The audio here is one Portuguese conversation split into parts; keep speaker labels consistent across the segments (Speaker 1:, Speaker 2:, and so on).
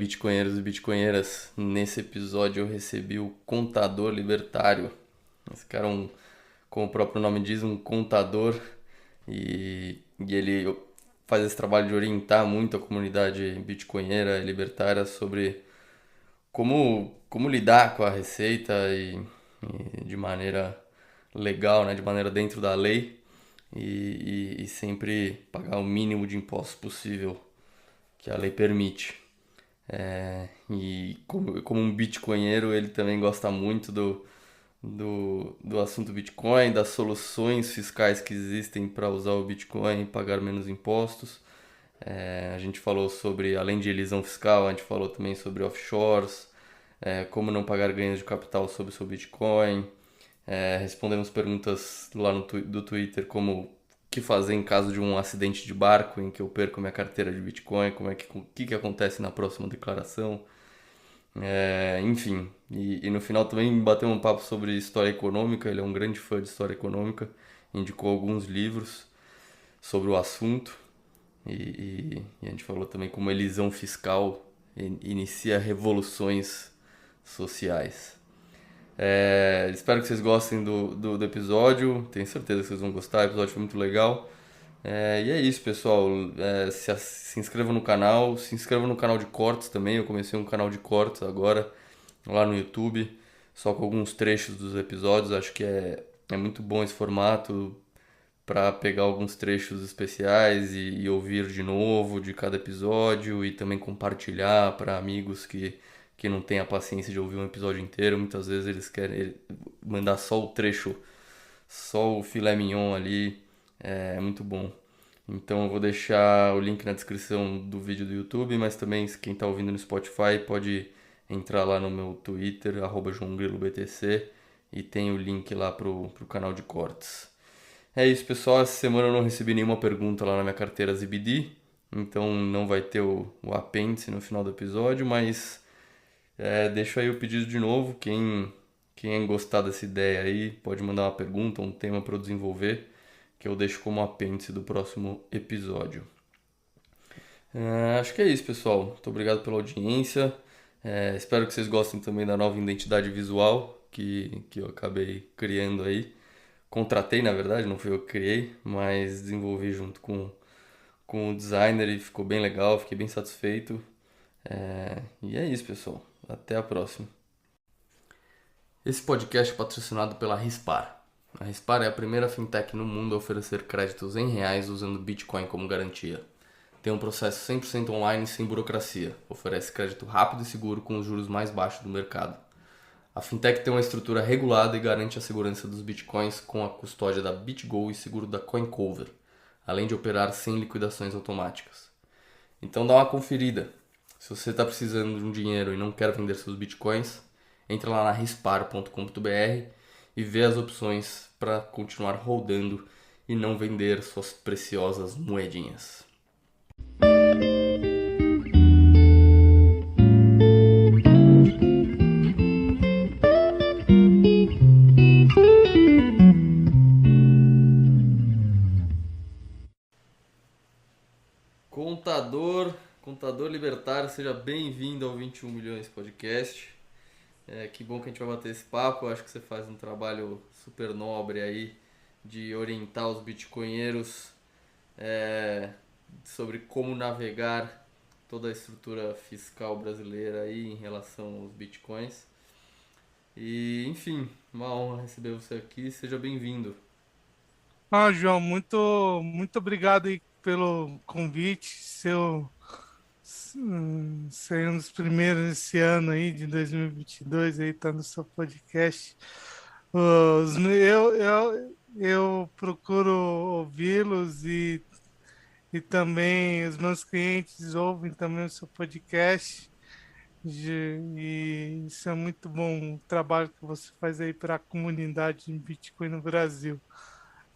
Speaker 1: bitcoinheiros e bitcoinheiras. Nesse episódio eu recebi o Contador Libertário. Esse cara é como o próprio nome diz, um contador e ele faz esse trabalho de orientar muito a comunidade bitcoinheira e libertária sobre como lidar com a receita e de maneira legal, né, de maneira dentro da lei e sempre pagar o mínimo de impostos possível que a lei permite. E como um bitcoinheiro, ele também gosta muito do assunto Bitcoin, das soluções fiscais que existem para usar o Bitcoin e pagar menos impostos. A gente falou sobre, além de elisão fiscal, a gente falou também sobre offshores, como não pagar ganhos de capital sobre o seu Bitcoin. Respondemos perguntas lá do Twitter, como o que fazer em caso de um acidente de barco em que eu perco minha carteira de Bitcoin, o que acontece na próxima declaração. Enfim, e no final também bateu um papo sobre história econômica. Ele é um grande fã de história econômica, indicou alguns livros sobre o assunto e a gente falou também como a elisão fiscal inicia revoluções sociais. Espero que vocês gostem do episódio, tenho certeza que vocês vão gostar, o episódio foi muito legal. E é isso, pessoal. Se inscrevam no canal, se inscrevam no canal de cortes também. Eu comecei um canal de cortes agora lá no YouTube, só com alguns trechos dos episódios. Acho que é muito bom esse formato para pegar alguns trechos especiais e ouvir de novo de cada episódio e também compartilhar para amigos que não têm a paciência de ouvir um episódio inteiro. Muitas vezes eles querem mandar só o trecho, só o filé mignon ali. É muito bom. Então eu vou deixar o link na descrição do vídeo do YouTube, mas também quem está ouvindo no Spotify pode entrar lá no meu Twitter, @joãogrilo_btc, e tem o link lá pro canal de cortes. É isso, pessoal. Essa semana eu não recebi nenhuma pergunta lá na minha carteira ZBD, então não vai ter o apêndice no final do episódio, mas deixo aí o pedido de novo. Quem gostar dessa ideia aí pode mandar uma pergunta, um tema para eu desenvolver, que eu deixo como apêndice do próximo episódio. Acho que é isso, pessoal. Muito obrigado pela audiência. Espero que vocês gostem também da nova identidade visual que eu acabei criando aí. Contratei, na verdade, não fui eu que criei, mas desenvolvi junto com o designer e ficou bem legal, fiquei bem satisfeito. E é isso, pessoal. Até a próxima. Esse podcast é patrocinado pela Rispar. A Rispar é a primeira fintech no mundo a oferecer créditos em reais usando Bitcoin como garantia. Tem um processo 100% online sem burocracia. Oferece crédito rápido e seguro com os juros mais baixos do mercado. A fintech tem uma estrutura regulada e garante a segurança dos bitcoins com a custódia da BitGo e seguro da CoinCover, além de operar sem liquidações automáticas. Então dá uma conferida. Se você está precisando de um dinheiro e não quer vender seus bitcoins, entra lá na rispar.com.br e vê as opções para continuar rodando e não vender suas preciosas moedinhas. Contador libertário, seja bem-vindo ao 21 Milhões Podcast. Que bom que a gente vai bater esse papo. Eu acho que você faz um trabalho super nobre aí de orientar os bitcoinheiros sobre como navegar toda a estrutura fiscal brasileira aí em relação aos bitcoins. E, enfim, uma honra receber você aqui. Seja bem-vindo.
Speaker 2: João, muito obrigado aí pelo convite. Ser um dos primeiros esse ano aí, de 2022, aí tá no seu podcast. Eu procuro ouvi-los e também os meus clientes ouvem também o seu podcast. E isso é muito bom, o trabalho que você faz aí para a comunidade de Bitcoin no Brasil.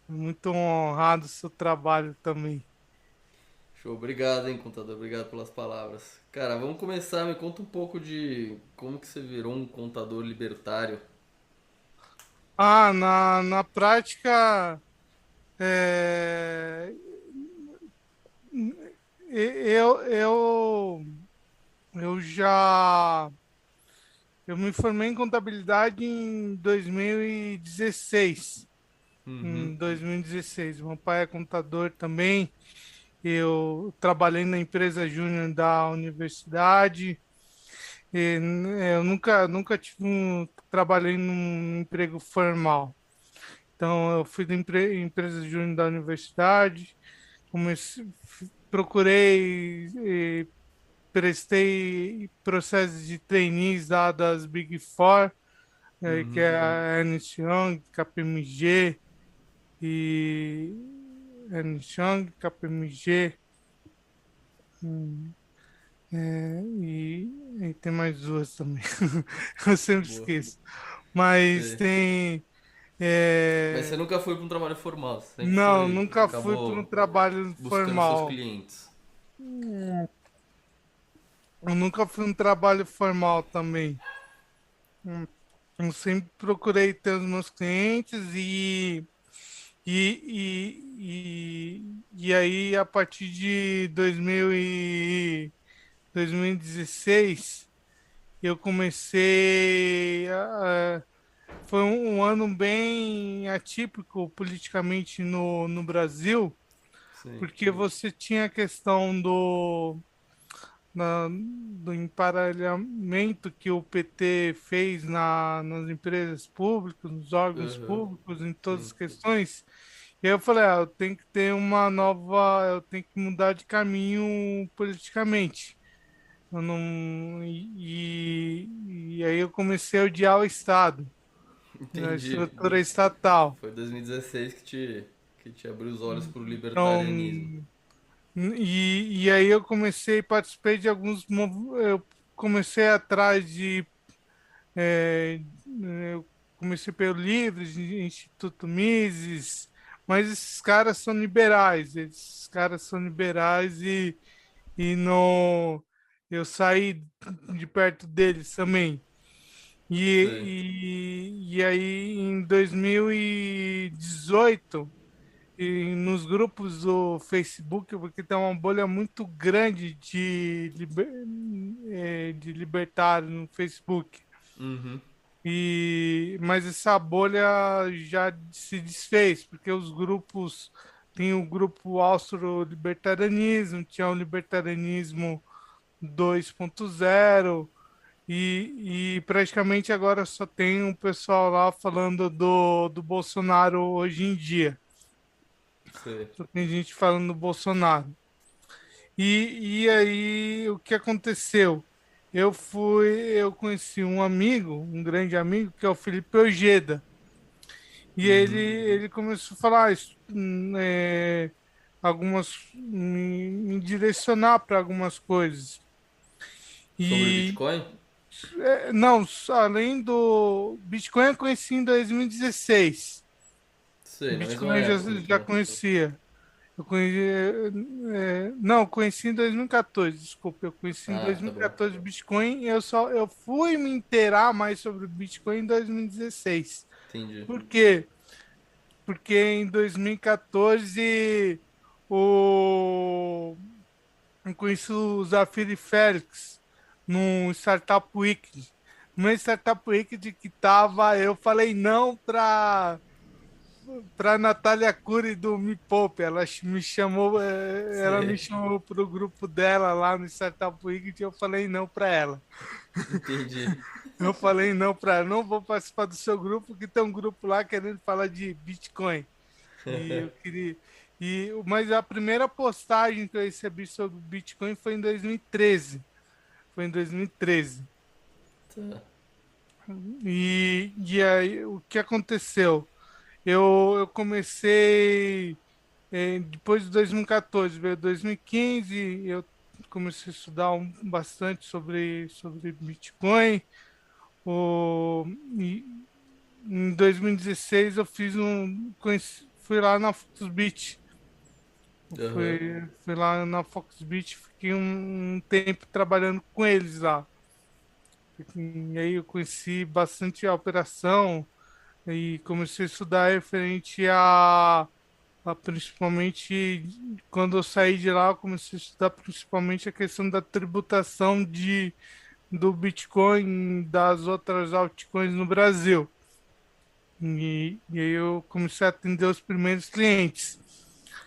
Speaker 2: Muito honrado o seu trabalho também.
Speaker 1: Show, obrigado, hein, contador. Obrigado pelas palavras. Cara, vamos começar. Me conta um pouco de como que você virou um contador libertário.
Speaker 2: Na prática, é, eu Eu já eu me formei em contabilidade em 2016.
Speaker 1: Uhum.
Speaker 2: Em 2016. Meu pai é contador também. Eu trabalhei na empresa júnior da universidade. Eu nunca trabalhei num emprego formal. Então, eu fui da empresa júnior da universidade, procurei, prestei processos de trainees lá das Big Four, que
Speaker 1: Uhum.
Speaker 2: é a Ernst Young, KPMG e Ernst Young, KPMG, hum, e tem mais duas também. Eu sempre
Speaker 1: Boa.
Speaker 2: esqueço. Mas
Speaker 1: Sei.
Speaker 2: tem.
Speaker 1: Mas você
Speaker 2: é,
Speaker 1: nunca foi para um trabalho formal, você sempre
Speaker 2: Não,
Speaker 1: foi,
Speaker 2: nunca fui para um
Speaker 1: acabou
Speaker 2: trabalho
Speaker 1: buscando seus
Speaker 2: formal.
Speaker 1: clientes.
Speaker 2: Eu nunca fui um trabalho formal também. Hum, Eu sempre procurei ter os meus clientes e aí, a partir de 2016, eu comecei foi um ano bem atípico politicamente no Brasil,
Speaker 1: Sim.
Speaker 2: porque você tinha a questão do emparelhamento que o PT fez nas empresas públicas, nos órgãos
Speaker 1: Aham.
Speaker 2: públicos, em todas
Speaker 1: Sim.
Speaker 2: as questões. E aí eu falei, eu tenho que ter uma nova, eu tenho que mudar de caminho politicamente. Eu não, e aí eu comecei a odiar o Estado, a
Speaker 1: Entendi.
Speaker 2: estrutura estatal.
Speaker 1: Foi 2016 que te abriu os olhos pro
Speaker 2: Então,
Speaker 1: libertarianismo.
Speaker 2: e aí eu participei de eu comecei atrás de eu comecei pelo Livres, Instituto Mises, mas esses são liberais e não, eu saí de perto deles também.
Speaker 1: Sei.
Speaker 2: E aí, em 2018, nos grupos do Facebook, porque tem uma bolha muito grande de libertário no Facebook.
Speaker 1: Uhum.
Speaker 2: Mas essa bolha já se desfez, porque os grupos, tem o grupo Austro-Libertarianismo, tinha o Libertarianismo 2.0, e praticamente agora só tem um pessoal lá falando do Bolsonaro hoje em dia.
Speaker 1: Sei.
Speaker 2: Só tem gente falando do Bolsonaro. E aí, o que aconteceu? Eu conheci um amigo, um grande amigo, que é o Felipe Ojeda. E
Speaker 1: Uhum.
Speaker 2: ele começou a falar me direcionar para algumas coisas.
Speaker 1: Sobre
Speaker 2: E
Speaker 1: Bitcoin?
Speaker 2: não, além do Bitcoin, eu conheci em 2016.
Speaker 1: Sei, na mesma
Speaker 2: Bitcoin eu
Speaker 1: época,
Speaker 2: já
Speaker 1: então.
Speaker 2: conhecia. Eu conheci, não, conheci em 2014, desculpa. Eu conheci em
Speaker 1: Ah, tá bom.
Speaker 2: 2014 Bitcoin e eu fui me inteirar mais sobre o Bitcoin em 2016.
Speaker 1: Entendi.
Speaker 2: Por quê? Porque em 2014 o... eu conheci o Zafiri Félix no Startup Weekend. No Startup Weekend que tava, eu falei não para Natália Cury do Me Poupe. Ela me
Speaker 1: Sei.
Speaker 2: chamou pro grupo dela lá no Startup Weekend e eu falei não para ela.
Speaker 1: Entendi.
Speaker 2: Eu falei não para ela, não vou participar do seu grupo, que tem um grupo lá querendo falar de Bitcoin. E eu queria. Mas a primeira postagem que eu recebi sobre Bitcoin foi em 2013. Foi em 2013.
Speaker 1: Tá.
Speaker 2: E aí, o que aconteceu? Eu comecei, depois de 2014, veio 2015, eu comecei a estudar bastante sobre Bitcoin. O, e, Em 2016 eu fui lá na Foxbit.
Speaker 1: Aham.
Speaker 2: Fui lá na Foxbit, fiquei um tempo trabalhando com eles lá. E aí eu conheci bastante a operação e comecei a estudar referente principalmente quando eu saí de lá, eu comecei a estudar principalmente a questão da tributação do Bitcoin e das outras altcoins no Brasil. E aí eu comecei a atender os primeiros clientes.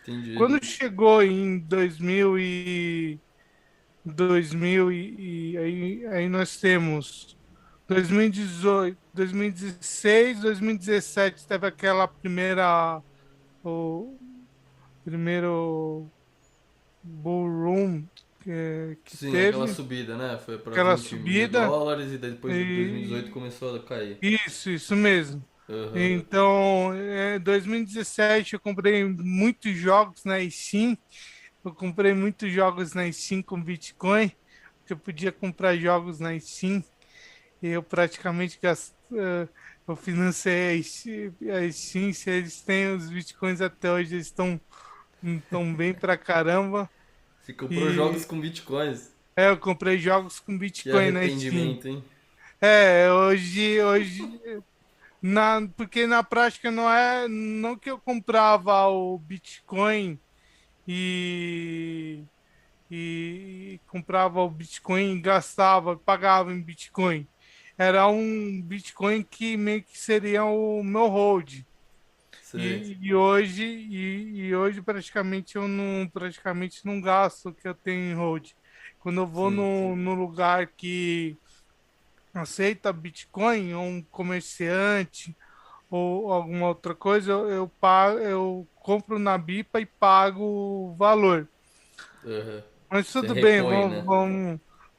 Speaker 1: Entendi.
Speaker 2: Quando chegou em 2000 aí nós temos 2018, 2016, 2017 teve aquela o primeiro bull run que
Speaker 1: Sim, aquela
Speaker 2: teve,
Speaker 1: subida, né? Foi para
Speaker 2: aquela
Speaker 1: 20 mil
Speaker 2: subida,
Speaker 1: dólares e daí depois de 2018
Speaker 2: e
Speaker 1: começou a cair.
Speaker 2: isso mesmo.
Speaker 1: Aham.
Speaker 2: Então, em 2017 eu comprei muitos jogos na Steam. Eu comprei muitos jogos na Steam com Bitcoin, que eu podia comprar jogos na Steam. E eu praticamente eu financei a Steam. Se eles têm os Bitcoins até hoje, eles estão tão bem pra caramba.
Speaker 1: Você comprou jogos
Speaker 2: E
Speaker 1: com bitcoins.
Speaker 2: eu comprei jogos com
Speaker 1: Que
Speaker 2: Bitcoin na Steam.
Speaker 1: arrependimento, hein?
Speaker 2: Hoje, porque na prática não que eu comprava o Bitcoin e, e comprava o Bitcoin, gastava, pagava em Bitcoin. Era um Bitcoin que meio que seria o meu hold.
Speaker 1: Sei.
Speaker 2: E hoje praticamente não gasto o que eu tenho em hold. Quando eu vou
Speaker 1: Sim.
Speaker 2: no lugar que aceita Bitcoin, ou um comerciante ou alguma outra coisa, eu compro na Bipa e pago o valor.
Speaker 1: Aham.
Speaker 2: Mas
Speaker 1: Você
Speaker 2: tudo bem,
Speaker 1: repõe, né?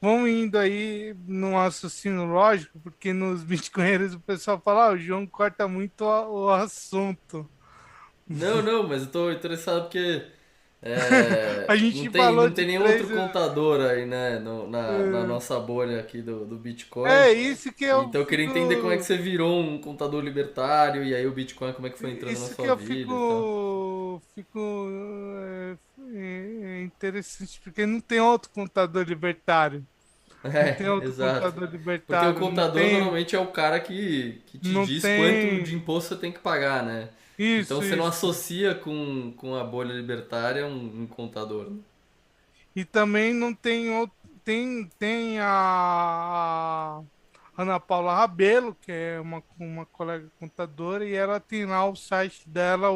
Speaker 2: vamos indo aí num raciocínio lógico, porque nos Bitcoinheiros o pessoal fala, o João corta muito o assunto.
Speaker 1: Não, não, mas eu tô interessado porque
Speaker 2: A
Speaker 1: não
Speaker 2: gente
Speaker 1: tem,
Speaker 2: falou
Speaker 1: não
Speaker 2: de
Speaker 1: tem nenhum outro
Speaker 2: preço.
Speaker 1: contador aí, né, na
Speaker 2: eh,
Speaker 1: nossa bolha aqui do Bitcoin.
Speaker 2: É isso que eu
Speaker 1: Então eu queria entender como é que
Speaker 2: fico.
Speaker 1: você virou um contador libertário e aí o Bitcoin como é que foi entrando na
Speaker 2: Isso que
Speaker 1: sua
Speaker 2: eu
Speaker 1: vida e tal.
Speaker 2: fico interessante, porque não tem outro contador libertário. Não tem
Speaker 1: É,
Speaker 2: outro
Speaker 1: exato.
Speaker 2: contador
Speaker 1: Porque o
Speaker 2: libertário.
Speaker 1: contador normalmente é o cara que te
Speaker 2: Não
Speaker 1: diz quanto de
Speaker 2: tem
Speaker 1: imposto você tem que pagar, né? Então
Speaker 2: isso,
Speaker 1: você não
Speaker 2: isso.
Speaker 1: associa com a bolha libertária um contador, né?
Speaker 2: E também não tem outro. Tem a Ana Paula Rabelo, que é uma colega contadora, e ela tem lá o site dela,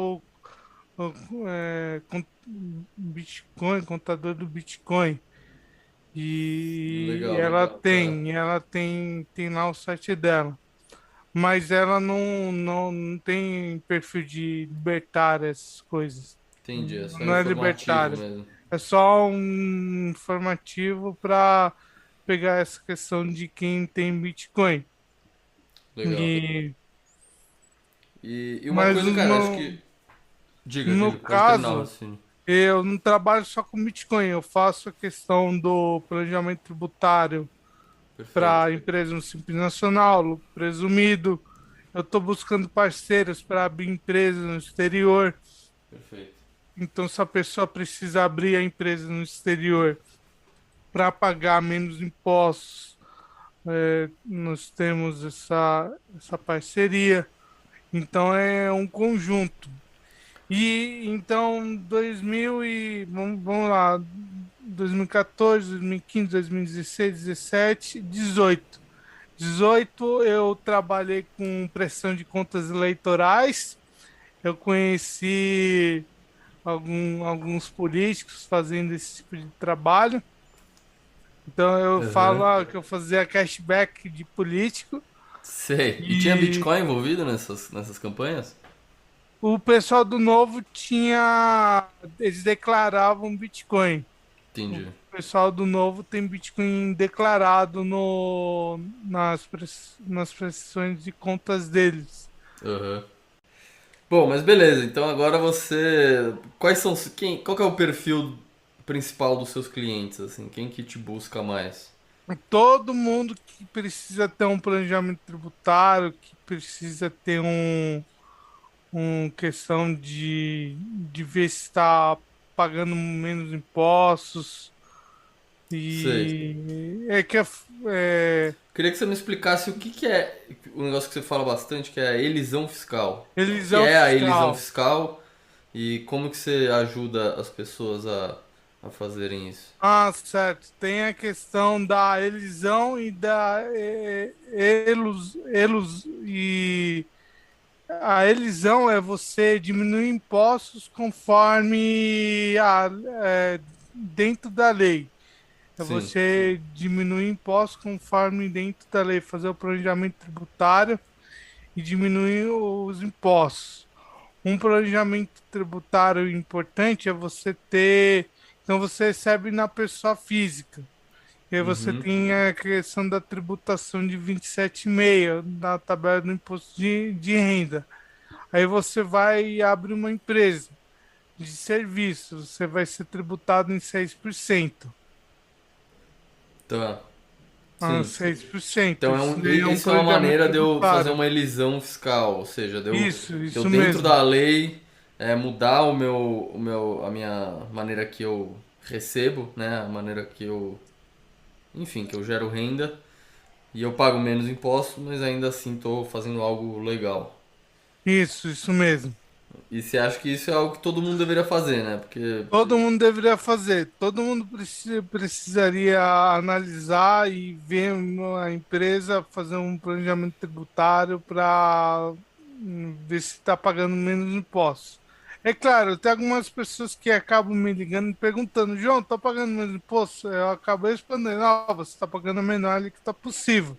Speaker 2: Bitcoin, contador do Bitcoin. E
Speaker 1: Legal.
Speaker 2: tem lá o site dela. Mas ela não tem perfil de libertária, essas coisas.
Speaker 1: Entendi, é só
Speaker 2: Não é
Speaker 1: informativo
Speaker 2: libertária.
Speaker 1: mesmo.
Speaker 2: É só um informativo para pegar essa questão de quem tem Bitcoin.
Speaker 1: Legal.
Speaker 2: E,
Speaker 1: E uma
Speaker 2: mas
Speaker 1: coisa, cara, acho que. Diga,
Speaker 2: no
Speaker 1: diga, pode terminar o
Speaker 2: caso,
Speaker 1: raciocínio.
Speaker 2: eu não trabalho só com Bitcoin, eu faço a questão do planejamento tributário
Speaker 1: Perfeito,
Speaker 2: para empresa no Simples Nacional, lucro presumido. Eu estou buscando parceiros para abrir empresas no exterior.
Speaker 1: perfeito.
Speaker 2: Então, se a pessoa precisa abrir a empresa no exterior para pagar menos impostos, nós temos essa parceria. Então, é um conjunto. E então, vamos lá, 2014, 2015, 2016, 17, 18. 18 eu trabalhei com pressão de contas eleitorais. Eu conheci alguns políticos fazendo esse tipo de trabalho. Então eu falo
Speaker 1: Aham.
Speaker 2: que eu fazia cashback de político
Speaker 1: Sei. E tinha
Speaker 2: e
Speaker 1: Bitcoin envolvido nessas campanhas?
Speaker 2: o pessoal do Novo eles declaravam Bitcoin. O
Speaker 1: Entendi.
Speaker 2: pessoal do Novo tem Bitcoin declarado nas prestações de contas deles.
Speaker 1: Aham. Bom, mas beleza. Então agora você. Quais são. Qual que é o perfil principal dos seus clientes, assim? Quem que te busca mais?
Speaker 2: Todo mundo que precisa ter um planejamento tributário, que precisa ter questão de ver se está pagando menos impostos.
Speaker 1: Sei.
Speaker 2: E é que é,
Speaker 1: Queria que você me explicasse o que que é um negócio que você fala bastante, que é a elisão fiscal. O que
Speaker 2: elisão
Speaker 1: é a elisão
Speaker 2: fiscal.
Speaker 1: fiscal? E como que você ajuda as pessoas a fazerem isso?
Speaker 2: Ah, certo. Tem a questão da elisão e da elus e a elisão é você diminuir impostos conforme dentro da lei. É
Speaker 1: Sim.
Speaker 2: você diminuir impostos conforme dentro da lei, fazer o planejamento tributário e diminuir os impostos. Um planejamento tributário importante é você ter. Então, você recebe na pessoa física. E aí você
Speaker 1: Uhum.
Speaker 2: tem a questão da tributação de 27,6 na tabela do imposto de renda. Aí você vai e abre uma empresa de serviços, você vai ser tributado em 6%.
Speaker 1: Tá.
Speaker 2: Ah,
Speaker 1: Sim.
Speaker 2: 6%.
Speaker 1: Então
Speaker 2: Isso daí é um
Speaker 1: isso é uma
Speaker 2: planejamento
Speaker 1: maneira de eu fazer
Speaker 2: tributário.
Speaker 1: uma elisão fiscal, ou seja, de eu
Speaker 2: Isso
Speaker 1: dentro
Speaker 2: mesmo.
Speaker 1: da lei mudar a minha maneira que eu recebo, né? A maneira que eu, enfim, que eu gero renda e eu pago menos impostos, mas ainda assim estou fazendo algo legal.
Speaker 2: Isso mesmo.
Speaker 1: E você acha que isso é algo que todo mundo deveria fazer, né? Porque,
Speaker 2: Todo mundo deveria fazer, todo mundo precisaria analisar e ver a empresa fazer um planejamento tributário para ver se está pagando menos impostos. É claro, tem algumas pessoas que acabam me ligando e perguntando, João, estou pagando menos imposto? Eu acabo respondendo, não, você está pagando a menor ali que está possível.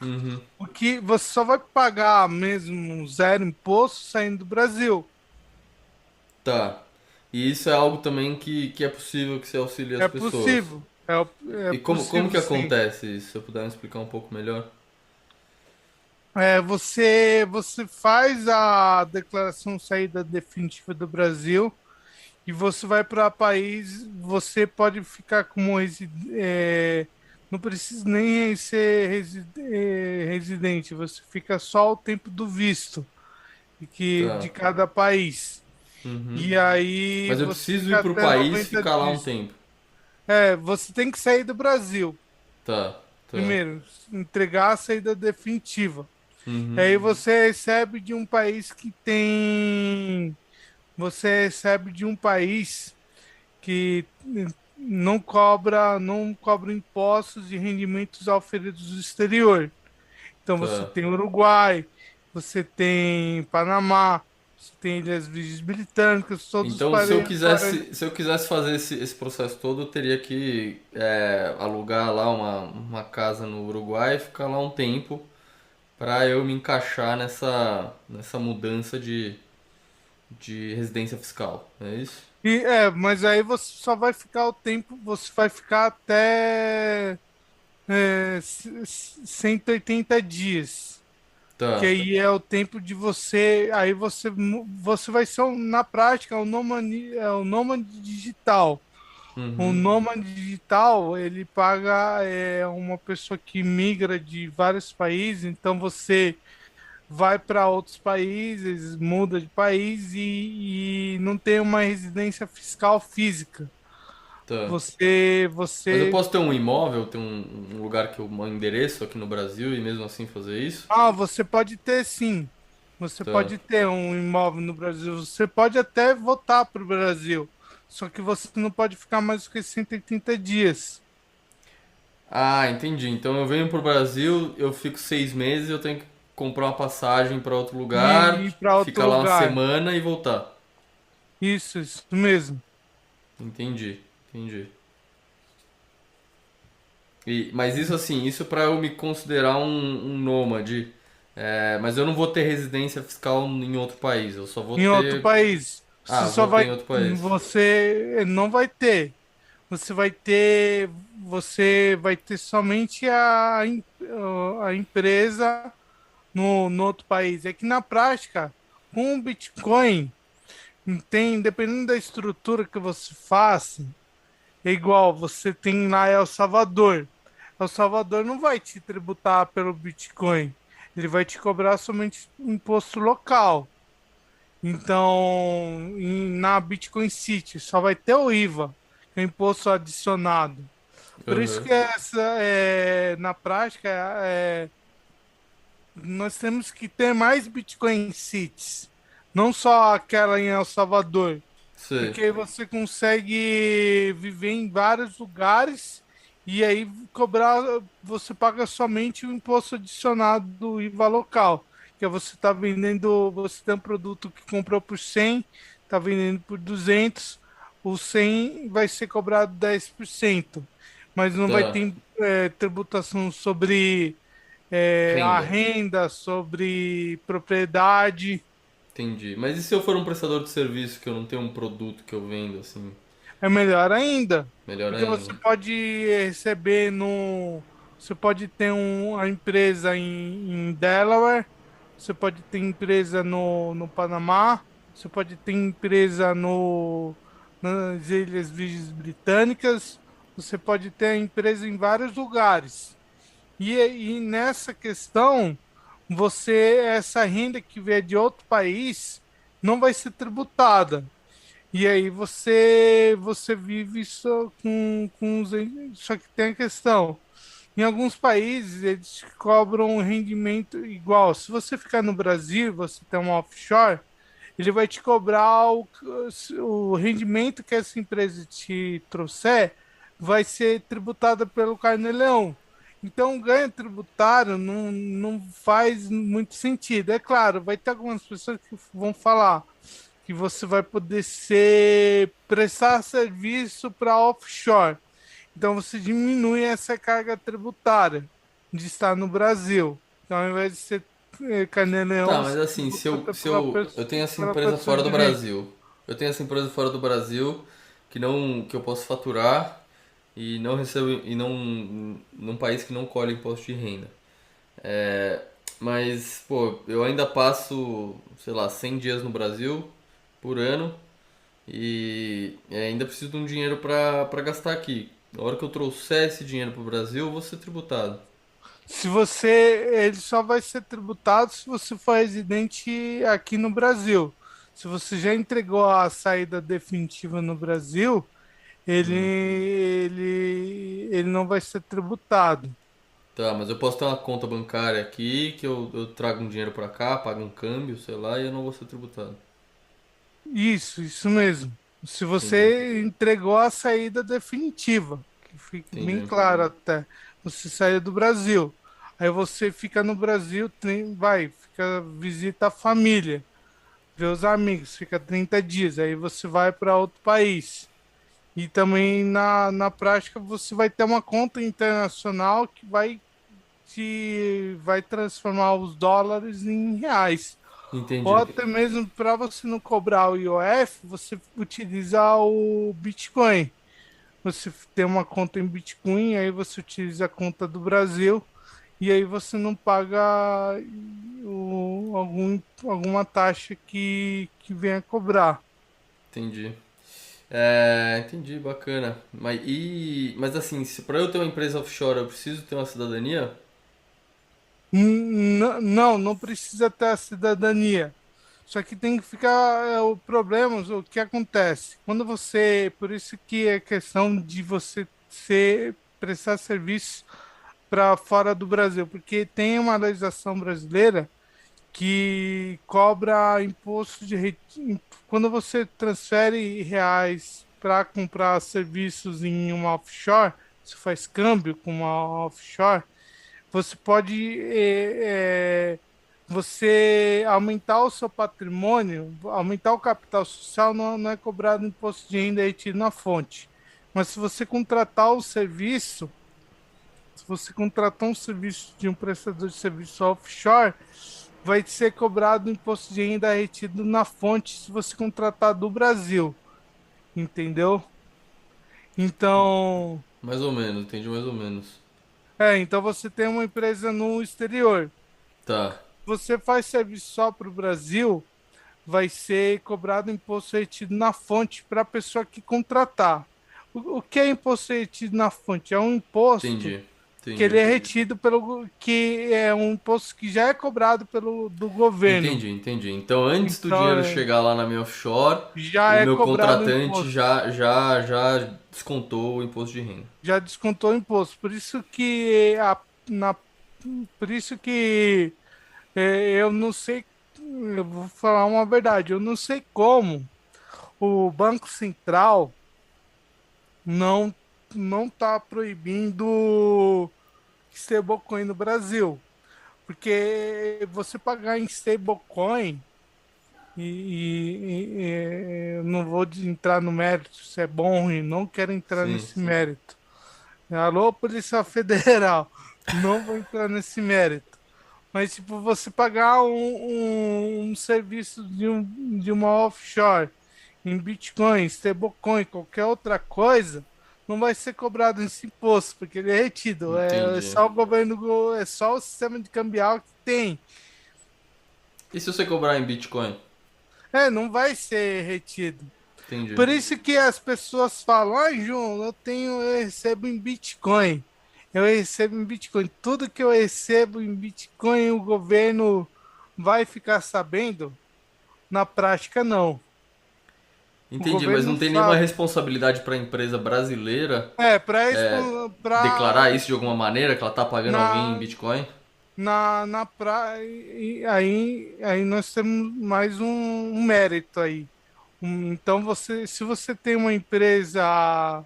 Speaker 1: uhum,
Speaker 2: Porque você só vai pagar mesmo zero imposto saindo do Brasil.
Speaker 1: tá. E isso é algo também que é possível que você auxilie as
Speaker 2: É
Speaker 1: pessoas.
Speaker 2: possível, é
Speaker 1: E como
Speaker 2: possível
Speaker 1: que
Speaker 2: sim.
Speaker 1: acontece isso? Se eu puder me explicar um pouco melhor.
Speaker 2: Você faz a declaração de saída definitiva do Brasil e você vai para país, você pode ficar como não precisa nem ser residente, você fica só o tempo do visto de
Speaker 1: Tá.
Speaker 2: cada país.
Speaker 1: Uhum.
Speaker 2: E aí
Speaker 1: Mas eu
Speaker 2: você
Speaker 1: preciso
Speaker 2: fica
Speaker 1: ir pro
Speaker 2: até
Speaker 1: país
Speaker 2: 90
Speaker 1: ficar lá um
Speaker 2: dias.
Speaker 1: tempo.
Speaker 2: Você tem que sair do Brasil.
Speaker 1: Tá, tá.
Speaker 2: Primeiro, entregar a saída definitiva.
Speaker 1: Uhum.
Speaker 2: Aí você recebe de um país que tem. Você recebe de um país que não cobra impostos de rendimentos auferidos do exterior. Então você
Speaker 1: Tá.
Speaker 2: tem Uruguai, você tem Panamá, você tem Ilhas Virgens Britânicas, todos
Speaker 1: Então,
Speaker 2: para.
Speaker 1: se eu quisesse fazer esse processo todo, eu teria que alugar lá uma casa no Uruguai e ficar lá um tempo para eu me encaixar nessa mudança de residência fiscal. É isso?
Speaker 2: Mas aí você só vai ficar o tempo, você vai ficar até 180 dias. Que
Speaker 1: Tá.
Speaker 2: aí é o tempo de você, aí você vai ser na prática o nômade digital. O
Speaker 1: Uhum.
Speaker 2: nômade digital, ele paga uma pessoa que migra de vários países, então você vai para outros países, muda de país e não tem uma residência fiscal física.
Speaker 1: Tá.
Speaker 2: Você,
Speaker 1: Mas eu
Speaker 2: você,
Speaker 1: posso ter um imóvel, ter um lugar um endereço aqui no Brasil e mesmo assim fazer isso?
Speaker 2: você pode ter sim. Você
Speaker 1: Tá.
Speaker 2: pode ter um imóvel no Brasil. Você pode até voltar para o Brasil. Só que você não pode ficar mais do que 180 dias
Speaker 1: Ah, entendi. Então eu venho pro Brasil, eu fico 6 meses, eu tenho que comprar uma passagem para outro
Speaker 2: e
Speaker 1: lugar,
Speaker 2: ir para outro
Speaker 1: ficar lá uma
Speaker 2: lugar.
Speaker 1: semana e voltar.
Speaker 2: Isso mesmo.
Speaker 1: Entendi, entendi. Mas isso assim, isso para eu me considerar um nômade. Mas eu não vou ter residência fiscal em outro país, eu só vou
Speaker 2: Em outro
Speaker 1: ter.
Speaker 2: país,
Speaker 1: Ah,
Speaker 2: você
Speaker 1: eu
Speaker 2: só
Speaker 1: vou ter
Speaker 2: vai,
Speaker 1: em outro país.
Speaker 2: você não vai ter. Você vai ter somente a empresa no outro país. É que na prática, com o Bitcoin dependendo da estrutura que você faça, é igual, você tem lá El Salvador. El Salvador não vai te tributar pelo Bitcoin. Ele vai te cobrar somente imposto local. Então, na Bitcoin City só vai ter o IVA, que é o imposto adicionado. Por isso
Speaker 1: Aham.
Speaker 2: que na prática, nós temos que ter mais Bitcoin Cities. não só aquela em El Salvador,
Speaker 1: Sei.
Speaker 2: porque aí você consegue viver em vários lugares e aí cobrar, você paga somente o imposto adicionado do IVA local, que é você está vendendo, você tem um produto que comprou por 100, está vendendo por 200, o 100 vai ser cobrado 10%, mas não vai
Speaker 1: Tá.
Speaker 2: ter tributação sobre a
Speaker 1: Renda.
Speaker 2: renda, sobre propriedade.
Speaker 1: Entendi. Mas e se eu for um prestador de serviço que eu não tenho um produto que eu vendo, assim?
Speaker 2: É melhor ainda,
Speaker 1: Melhor
Speaker 2: porque você
Speaker 1: ainda.
Speaker 2: pode receber no. Você pode ter a empresa em Delaware, você pode ter empresa no Panamá, você pode ter empresa nas Ilhas Virgens Britânicas, você pode ter empresa em vários lugares. E nessa questão, essa renda que vier de outro país não vai ser tributada. E aí você vive só só que tem a questão. Em alguns países eles cobram um rendimento igual. Se você ficar no Brasil, você tem uma offshore, ele vai te cobrar o rendimento que essa empresa te trouxer vai ser tributada pelo Carnê-Leão. Então, o ganho tributário não faz muito sentido. É claro, vai ter algumas pessoas que vão falar que você vai poder prestar serviço para offshore. Então você diminui essa carga tributária de estar no Brasil. Então, ao invés de ser
Speaker 1: Tá,
Speaker 2: Carnê-Leão,
Speaker 1: mas
Speaker 2: você
Speaker 1: assim,
Speaker 2: tributa
Speaker 1: eu tenho essa
Speaker 2: pela
Speaker 1: empresa
Speaker 2: pessoa
Speaker 1: fora do
Speaker 2: jurídica.
Speaker 1: Brasil. Eu tenho essa empresa fora do Brasil que eu posso faturar e não recebo e não num país que não colhe imposto de renda. É, mas, pô, eu ainda passo, sei lá, 100 dias no Brasil por ano e ainda preciso de um dinheiro pra gastar aqui. Na hora que eu trouxer esse dinheiro pro Brasil, eu vou ser tributado.
Speaker 2: Se você, ele só vai ser tributado se você for residente aqui no Brasil. Se você já entregou a saída definitiva no Brasil, ele não vai ser tributado.
Speaker 1: Tá, mas eu posso ter uma conta bancária aqui que eu trago um dinheiro pra cá, pago um câmbio, sei lá, e eu não vou ser tributado.
Speaker 2: Isso mesmo. Se
Speaker 1: Entendi,
Speaker 2: você entregou a saída definitiva, que fique bem
Speaker 1: entendi,
Speaker 2: claro até, você saiu do Brasil. Aí você fica no Brasil, fica, visita a família, vê os amigos, fica 30 dias. Aí você vai para outro país. E também na prática você vai ter uma conta internacional que vai transformar os dólares em reais. Ou
Speaker 1: entendi,
Speaker 2: até mesmo para você não cobrar o IOF, você utiliza o Bitcoin. Você tem uma conta em Bitcoin, aí você utiliza a conta do Brasil e aí você não paga alguma taxa que venha cobrar.
Speaker 1: entendi. Entendi, bacana. Mas assim, se pra eu ter uma empresa offshore eu preciso ter uma cidadania?
Speaker 2: Não precisa ter a cidadania. Só que tem que ficar o problema, o que acontece? Por isso que é questão de você prestar serviço para fora do Brasil, porque tem uma legislação brasileira que cobra imposto quando você transfere reais para comprar serviços em uma offshore, você faz câmbio com uma offshore, você pode você aumentar o seu patrimônio, aumentar o capital social, não é cobrado imposto de renda retido na fonte. Mas se você contratar um serviço de um prestador de serviço offshore, vai ser cobrado imposto de renda retido na fonte se você contratar do Brasil, entendeu? Então,
Speaker 1: Mais ou menos, entendi mais ou menos.
Speaker 2: então você tem uma empresa no exterior.
Speaker 1: Tá,
Speaker 2: Você faz serviço só para o Brasil, vai ser cobrado imposto retido na fonte para a pessoa que contratar. O que é imposto retido na fonte? É um imposto
Speaker 1: entendi,
Speaker 2: que ele
Speaker 1: entendi.
Speaker 2: é retido que é um imposto que já é cobrado pelo do governo.
Speaker 1: Entendi. Então, antes do
Speaker 2: Então,
Speaker 1: dinheiro chegar lá na minha offshore,
Speaker 2: já
Speaker 1: o
Speaker 2: é
Speaker 1: meu
Speaker 2: cobrado o
Speaker 1: contratante
Speaker 2: imposto,
Speaker 1: já descontou o imposto de renda.
Speaker 2: já descontou o imposto. Por isso que eu não sei eu vou falar uma verdade, eu não sei como o Banco Central não não está proibindo stablecoin no Brasil, porque você pagar em stablecoin eu não vou entrar no mérito se é bom ou ruim, não quero entrar
Speaker 1: Sim,
Speaker 2: nesse
Speaker 1: sim.
Speaker 2: mérito. Alô, Polícia Federal, não vou entrar nesse mérito. Mas, tipo, você pagar um serviço de uma offshore em Bitcoin, stablecoin, qualquer outra coisa, não vai ser cobrado esse imposto, porque ele é retido. É
Speaker 1: Entendi.
Speaker 2: só o governo, é só o sistema de cambial que tem.
Speaker 1: E se você cobrar em Bitcoin?
Speaker 2: É, não vai ser retido.
Speaker 1: Entendi.
Speaker 2: Por isso que as pessoas falam, ah, João, eu recebo em Bitcoin. Eu recebo em Bitcoin. Tudo que eu recebo em Bitcoin, o governo vai ficar sabendo? Na prática, não. O
Speaker 1: Entendi, mas
Speaker 2: governo
Speaker 1: não
Speaker 2: não
Speaker 1: tem nenhuma
Speaker 2: sabe.
Speaker 1: responsabilidade para a empresa brasileira
Speaker 2: É,
Speaker 1: declarar isso de alguma maneira, que ela tá pagando alguém em
Speaker 2: na,
Speaker 1: Bitcoin?
Speaker 2: na praia, aí nós temos mais um mérito aí. Então, se você tem uma empresa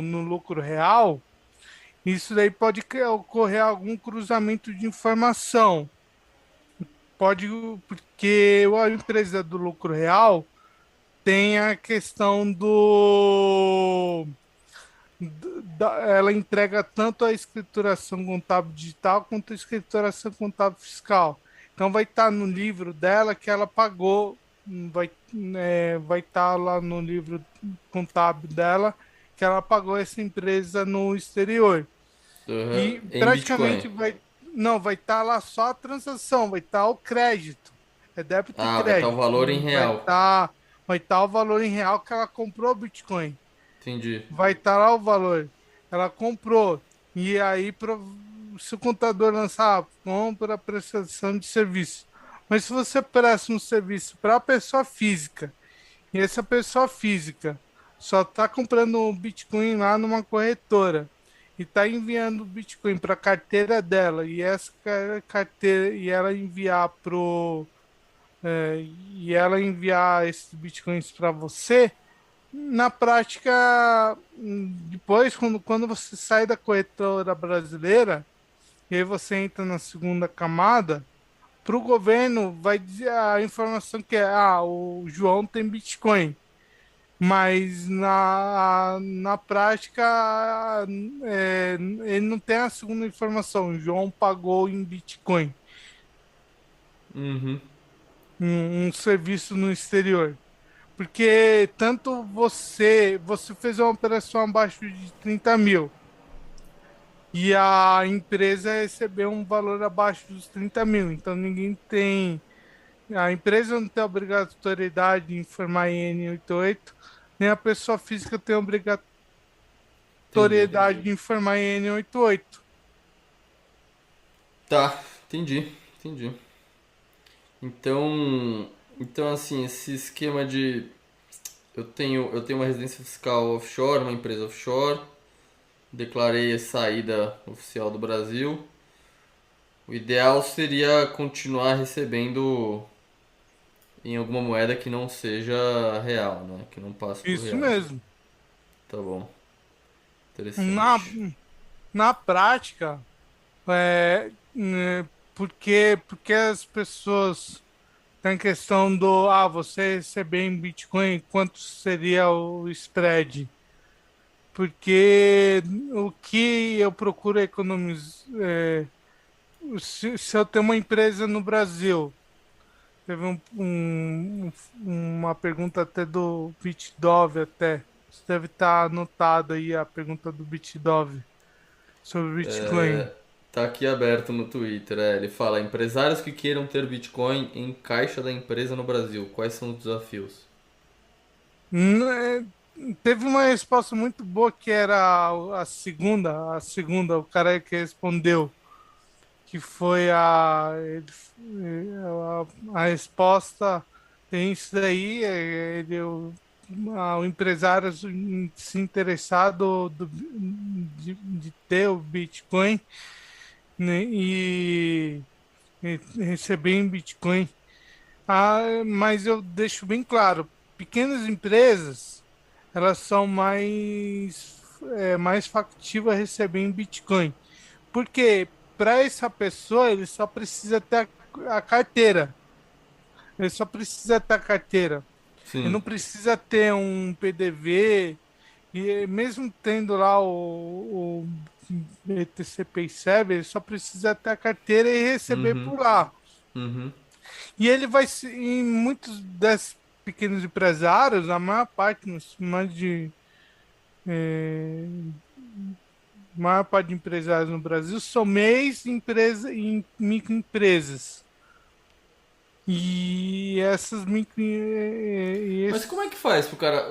Speaker 2: no lucro real, isso daí pode ocorrer algum cruzamento de informação. Pode, porque a empresa do lucro real tem a questão ela entrega tanto a escrituração contábil digital quanto a escrituração contábil fiscal. Então vai estar no livro dela que ela pagou, vai estar lá no livro contábil dela que ela pagou essa empresa no exterior.
Speaker 1: Uhum.
Speaker 2: E
Speaker 1: Em Bitcoin.
Speaker 2: praticamente não, vai estar lá só a transação, vai estar o crédito. É débito e
Speaker 1: Ah, vai estar o
Speaker 2: crédito.
Speaker 1: valor em
Speaker 2: Não
Speaker 1: real.
Speaker 2: vai estar o valor em real que ela comprou o Bitcoin.
Speaker 1: Entendi.
Speaker 2: Vai estar lá o valor. Ela comprou. E aí, se o contador lançar, compra prestação de serviço. Mas se você presta um serviço para a pessoa física, e essa pessoa física só está comprando o Bitcoin lá numa corretora e está enviando o Bitcoin para a carteira dela, e essa carteira, e ela enviar esses Bitcoins para você, na prática, depois, quando você sai da corretora brasileira, e aí você entra na segunda camada, para o governo vai dizer a informação que é, o João tem Bitcoin. Mas na prática, ele não tem a segunda informação. O João pagou em Bitcoin
Speaker 1: Uhum.
Speaker 2: um serviço no exterior. Porque tanto você fez uma operação abaixo de 30 mil e a empresa recebeu um valor abaixo dos 30 mil. Então ninguém tem. A empresa não tem obrigatoriedade de informar em N88, nem a pessoa física tem
Speaker 1: Entendi.
Speaker 2: obrigatoriedade de informar em N88.
Speaker 1: Tá, entendi. Entendi. Então, então assim, esse esquema de eu tenho uma residência fiscal offshore, uma empresa offshore, declarei a saída oficial do Brasil. O ideal seria continuar recebendo em alguma moeda que não seja real, né? Que não passe por
Speaker 2: Isso
Speaker 1: real.
Speaker 2: mesmo.
Speaker 1: Tá bom,
Speaker 2: Na,
Speaker 1: interessante.
Speaker 2: na prática, porque as pessoas têm questão você receber em Bitcoin, quanto seria o spread? Porque o que eu procuro economizar, se eu tenho uma empresa no Brasil, teve uma pergunta até do BitDove até, você deve estar anotado aí a pergunta do BitDove sobre Bitcoin.
Speaker 1: Tá aqui aberto no Twitter, ele fala: empresários que queiram ter Bitcoin em caixa da empresa no Brasil, quais são os desafios?
Speaker 2: É, teve uma resposta muito boa que era o cara que respondeu, que foi a resposta tem isso daí, o empresário se interessado de ter o Bitcoin, né, receber em Bitcoin. Mas eu deixo bem claro, pequenas empresas, elas são mais factíveis a receber em Bitcoin. Porque para essa pessoa, ele só precisa ter a carteira. Ele só precisa ter a carteira. Ele
Speaker 1: Sim.
Speaker 2: não precisa ter um PDV. E mesmo tendo lá o BTC Pay Server, ele só precisa ter a carteira e receber
Speaker 1: Uhum.
Speaker 2: por lá.
Speaker 1: Uhum.
Speaker 2: E ele vai, em muitos desses pequenos empresários, a maior parte, mais de, eh, maior parte de empresários no Brasil são MEIs em microempresas. E essas micro, e
Speaker 1: Mas como é
Speaker 2: esses,
Speaker 1: que faz pro cara,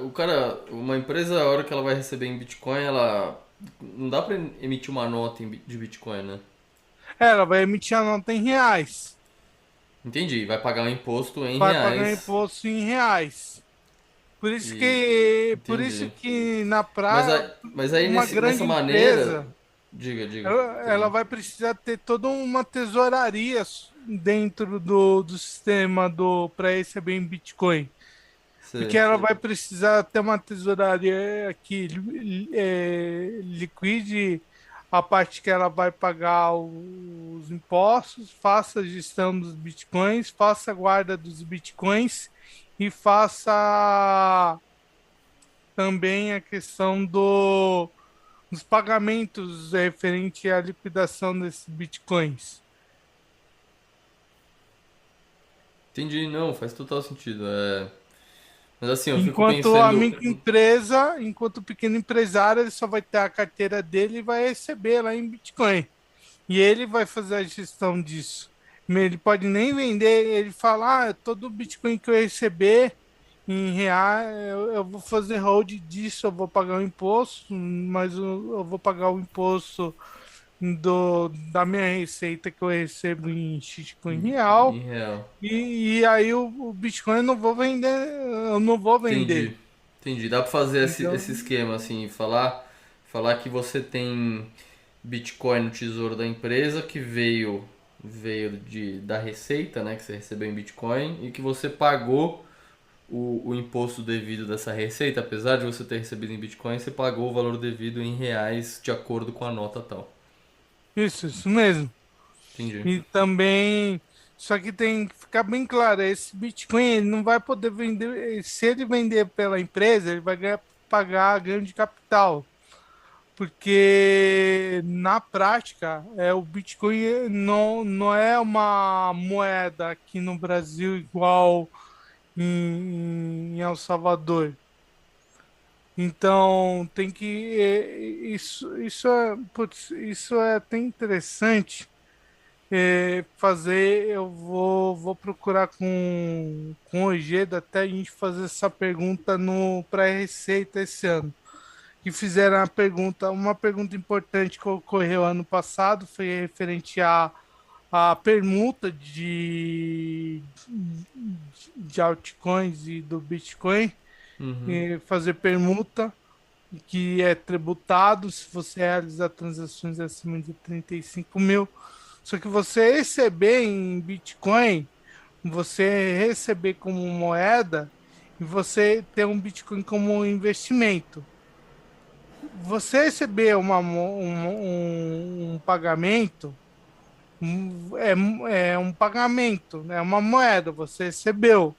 Speaker 1: uma empresa, a hora que ela vai receber em Bitcoin, ela não dá pra emitir uma nota de Bitcoin, né?
Speaker 2: ela vai emitir a nota em reais,
Speaker 1: Entendi, vai pagar um imposto em
Speaker 2: vai pagar
Speaker 1: reais
Speaker 2: imposto em reais.
Speaker 1: e
Speaker 2: Por isso
Speaker 1: entendi.
Speaker 2: que na
Speaker 1: Mas
Speaker 2: praia,
Speaker 1: aí, mas aí
Speaker 2: grande
Speaker 1: nessa maneira,
Speaker 2: empresa,
Speaker 1: diga,
Speaker 2: ela
Speaker 1: termina.
Speaker 2: vai precisar ter toda uma tesouraria dentro do sistema do para receber em Bitcoin. Porque
Speaker 1: Sei.
Speaker 2: ela vai precisar ter uma tesouraria que liquide a parte que ela vai pagar os impostos, faça a gestão dos bitcoins, faça a guarda dos bitcoins e faça também a questão dos pagamentos referente à liquidação desses bitcoins.
Speaker 1: Entendi, não, faz total sentido. Mas assim, eu fico
Speaker 2: Enquanto a
Speaker 1: pensando.
Speaker 2: microempresa, enquanto o pequeno empresário, ele só vai ter a carteira dele e vai receber lá em Bitcoin. E ele vai fazer a gestão disso. Ele pode nem vender, ele fala, todo o Bitcoin que eu receber em real, eu vou fazer hold disso, eu vou pagar o imposto, mas eu vou pagar o imposto da minha receita que eu recebo em Bitcoin
Speaker 1: Em
Speaker 2: real.
Speaker 1: real.
Speaker 2: E aí o Bitcoin eu não vou vender, eu não vou vender.
Speaker 1: Entendi. Entendi. Dá pra fazer esse
Speaker 2: Então,
Speaker 1: esquema, assim, falar que você tem Bitcoin no tesouro da empresa que veio da receita, né, que você recebeu em Bitcoin e que você pagou o imposto devido dessa receita, apesar de você ter recebido em Bitcoin, você pagou o valor devido em reais de acordo com a nota tal.
Speaker 2: isso mesmo.
Speaker 1: Entendi.
Speaker 2: E também, só que tem que ficar bem claro, esse Bitcoin ele não vai poder vender, se ele vender pela empresa, ele vai pagar ganho de capital, porque na prática, o Bitcoin não é uma moeda aqui no Brasil igual em El Salvador. Então, tem que, isso é até interessante fazer, vou procurar com o Ojeda até a gente fazer essa pergunta no pré-receita esse ano. Que fizeram uma pergunta importante que ocorreu ano passado, foi referente à permuta de altcoins e do Bitcoin,
Speaker 1: Uhum.
Speaker 2: e fazer permuta, que é tributado se você realizar transações acima de 35 mil. Só que você receber em Bitcoin, você receber como moeda e você ter um Bitcoin como um investimento. Você receber um pagamento, é um pagamento, né? É uma moeda, você recebeu.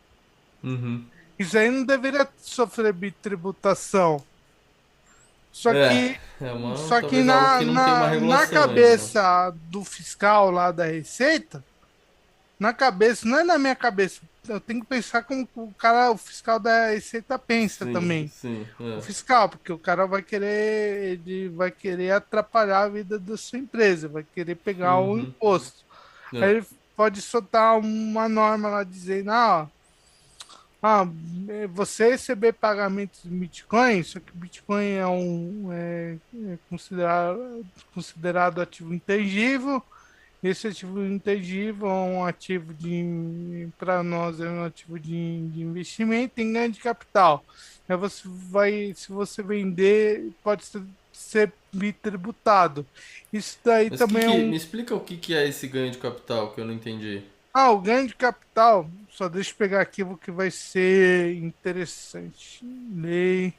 Speaker 1: Uhum.
Speaker 2: Isso aí não deveria sofrer tributação. Só
Speaker 1: É,
Speaker 2: que, só que
Speaker 1: talvez algo que não tem uma
Speaker 2: na
Speaker 1: regulação ainda, né?
Speaker 2: cabeça do fiscal lá da Receita, na cabeça, não é na minha cabeça. Eu tenho que pensar como o fiscal da Receita pensa
Speaker 1: Sim,
Speaker 2: também.
Speaker 1: sim,
Speaker 2: O
Speaker 1: é.
Speaker 2: fiscal, porque o cara ele vai querer atrapalhar a vida da sua empresa, vai querer pegar o
Speaker 1: Uhum.
Speaker 2: imposto. Aí
Speaker 1: É.
Speaker 2: ele pode soltar uma norma lá dizendo, você receber pagamentos em Bitcoin, só que Bitcoin é considerado ativo intangível. Esse ativo intangível é um ativo para nós, é um ativo de investimento em ganho de capital. Aí se você vender, pode ser. ser bitributado. Isso daí
Speaker 1: Mas
Speaker 2: também é
Speaker 1: me
Speaker 2: um.
Speaker 1: explica o que é esse ganho de capital que eu não entendi.
Speaker 2: Ah, o ganho de capital. Só deixa eu pegar aqui o que vai ser interessante. Lei.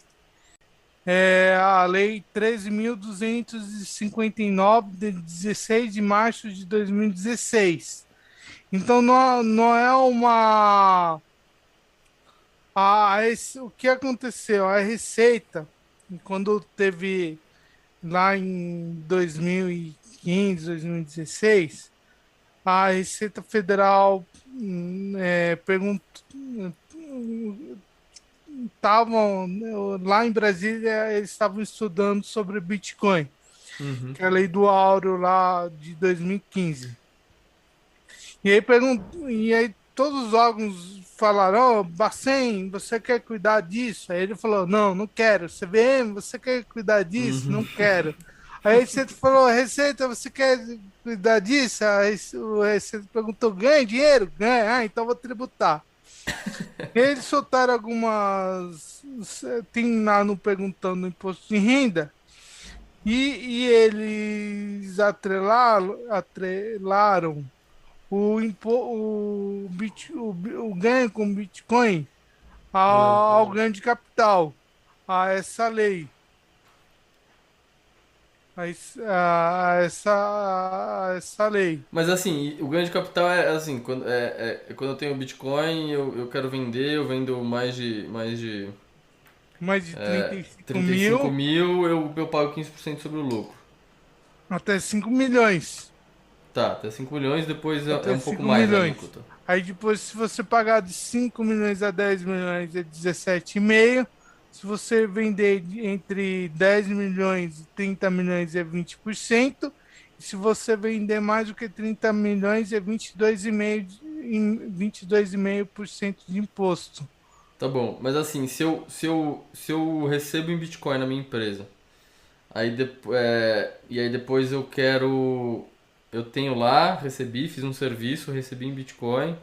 Speaker 2: É a Lei 13.259, de 16 de março de 2016. Então, não é uma. O que aconteceu? A Receita, quando teve lá em 2015, 2016, a Receita Federal perguntou. Estavam lá em Brasília, eles estavam estudando sobre Bitcoin,
Speaker 1: Uhum.
Speaker 2: que é a lei do Áureo lá de 2015. E aí todos os órgãos falaram, oh, Bacen, você quer cuidar disso? Aí ele falou, não, não quero. CVM, você quer cuidar disso?
Speaker 1: Uhum.
Speaker 2: Não quero. Aí você falou, Receita, você quer cuidar disso? Aí o Receita perguntou, ganha dinheiro? Ganha. Ah, então vou tributar. Eles soltaram algumas. Tem lá no perguntando imposto de renda. E eles atrelaram o ganho com Bitcoin
Speaker 1: Ah.
Speaker 2: ao ganho de capital, a essa lei, a essa lei.
Speaker 1: Mas assim, o ganho de capital é assim, quando eu tenho Bitcoin, eu quero vender, eu vendo mais de
Speaker 2: Mais de 35
Speaker 1: 35
Speaker 2: mil
Speaker 1: mil, eu pago 15% sobre o lucro.
Speaker 2: até 5 milhões.
Speaker 1: Tá, até 5 milhões, depois é
Speaker 2: Até
Speaker 1: um pouco
Speaker 2: 5
Speaker 1: mais a
Speaker 2: milhões.
Speaker 1: alíquota.
Speaker 2: Aí depois, se você pagar de 5 milhões a 10 milhões, é 17,5. Se você vender entre 10 milhões e 30 milhões, é 20%. E se você vender mais do que 30 milhões, é 22,5% de imposto.
Speaker 1: Tá bom, mas assim, se eu recebo em Bitcoin na minha empresa, e aí depois eu quero. Eu tenho lá, recebi, fiz um serviço, recebi em Bitcoin,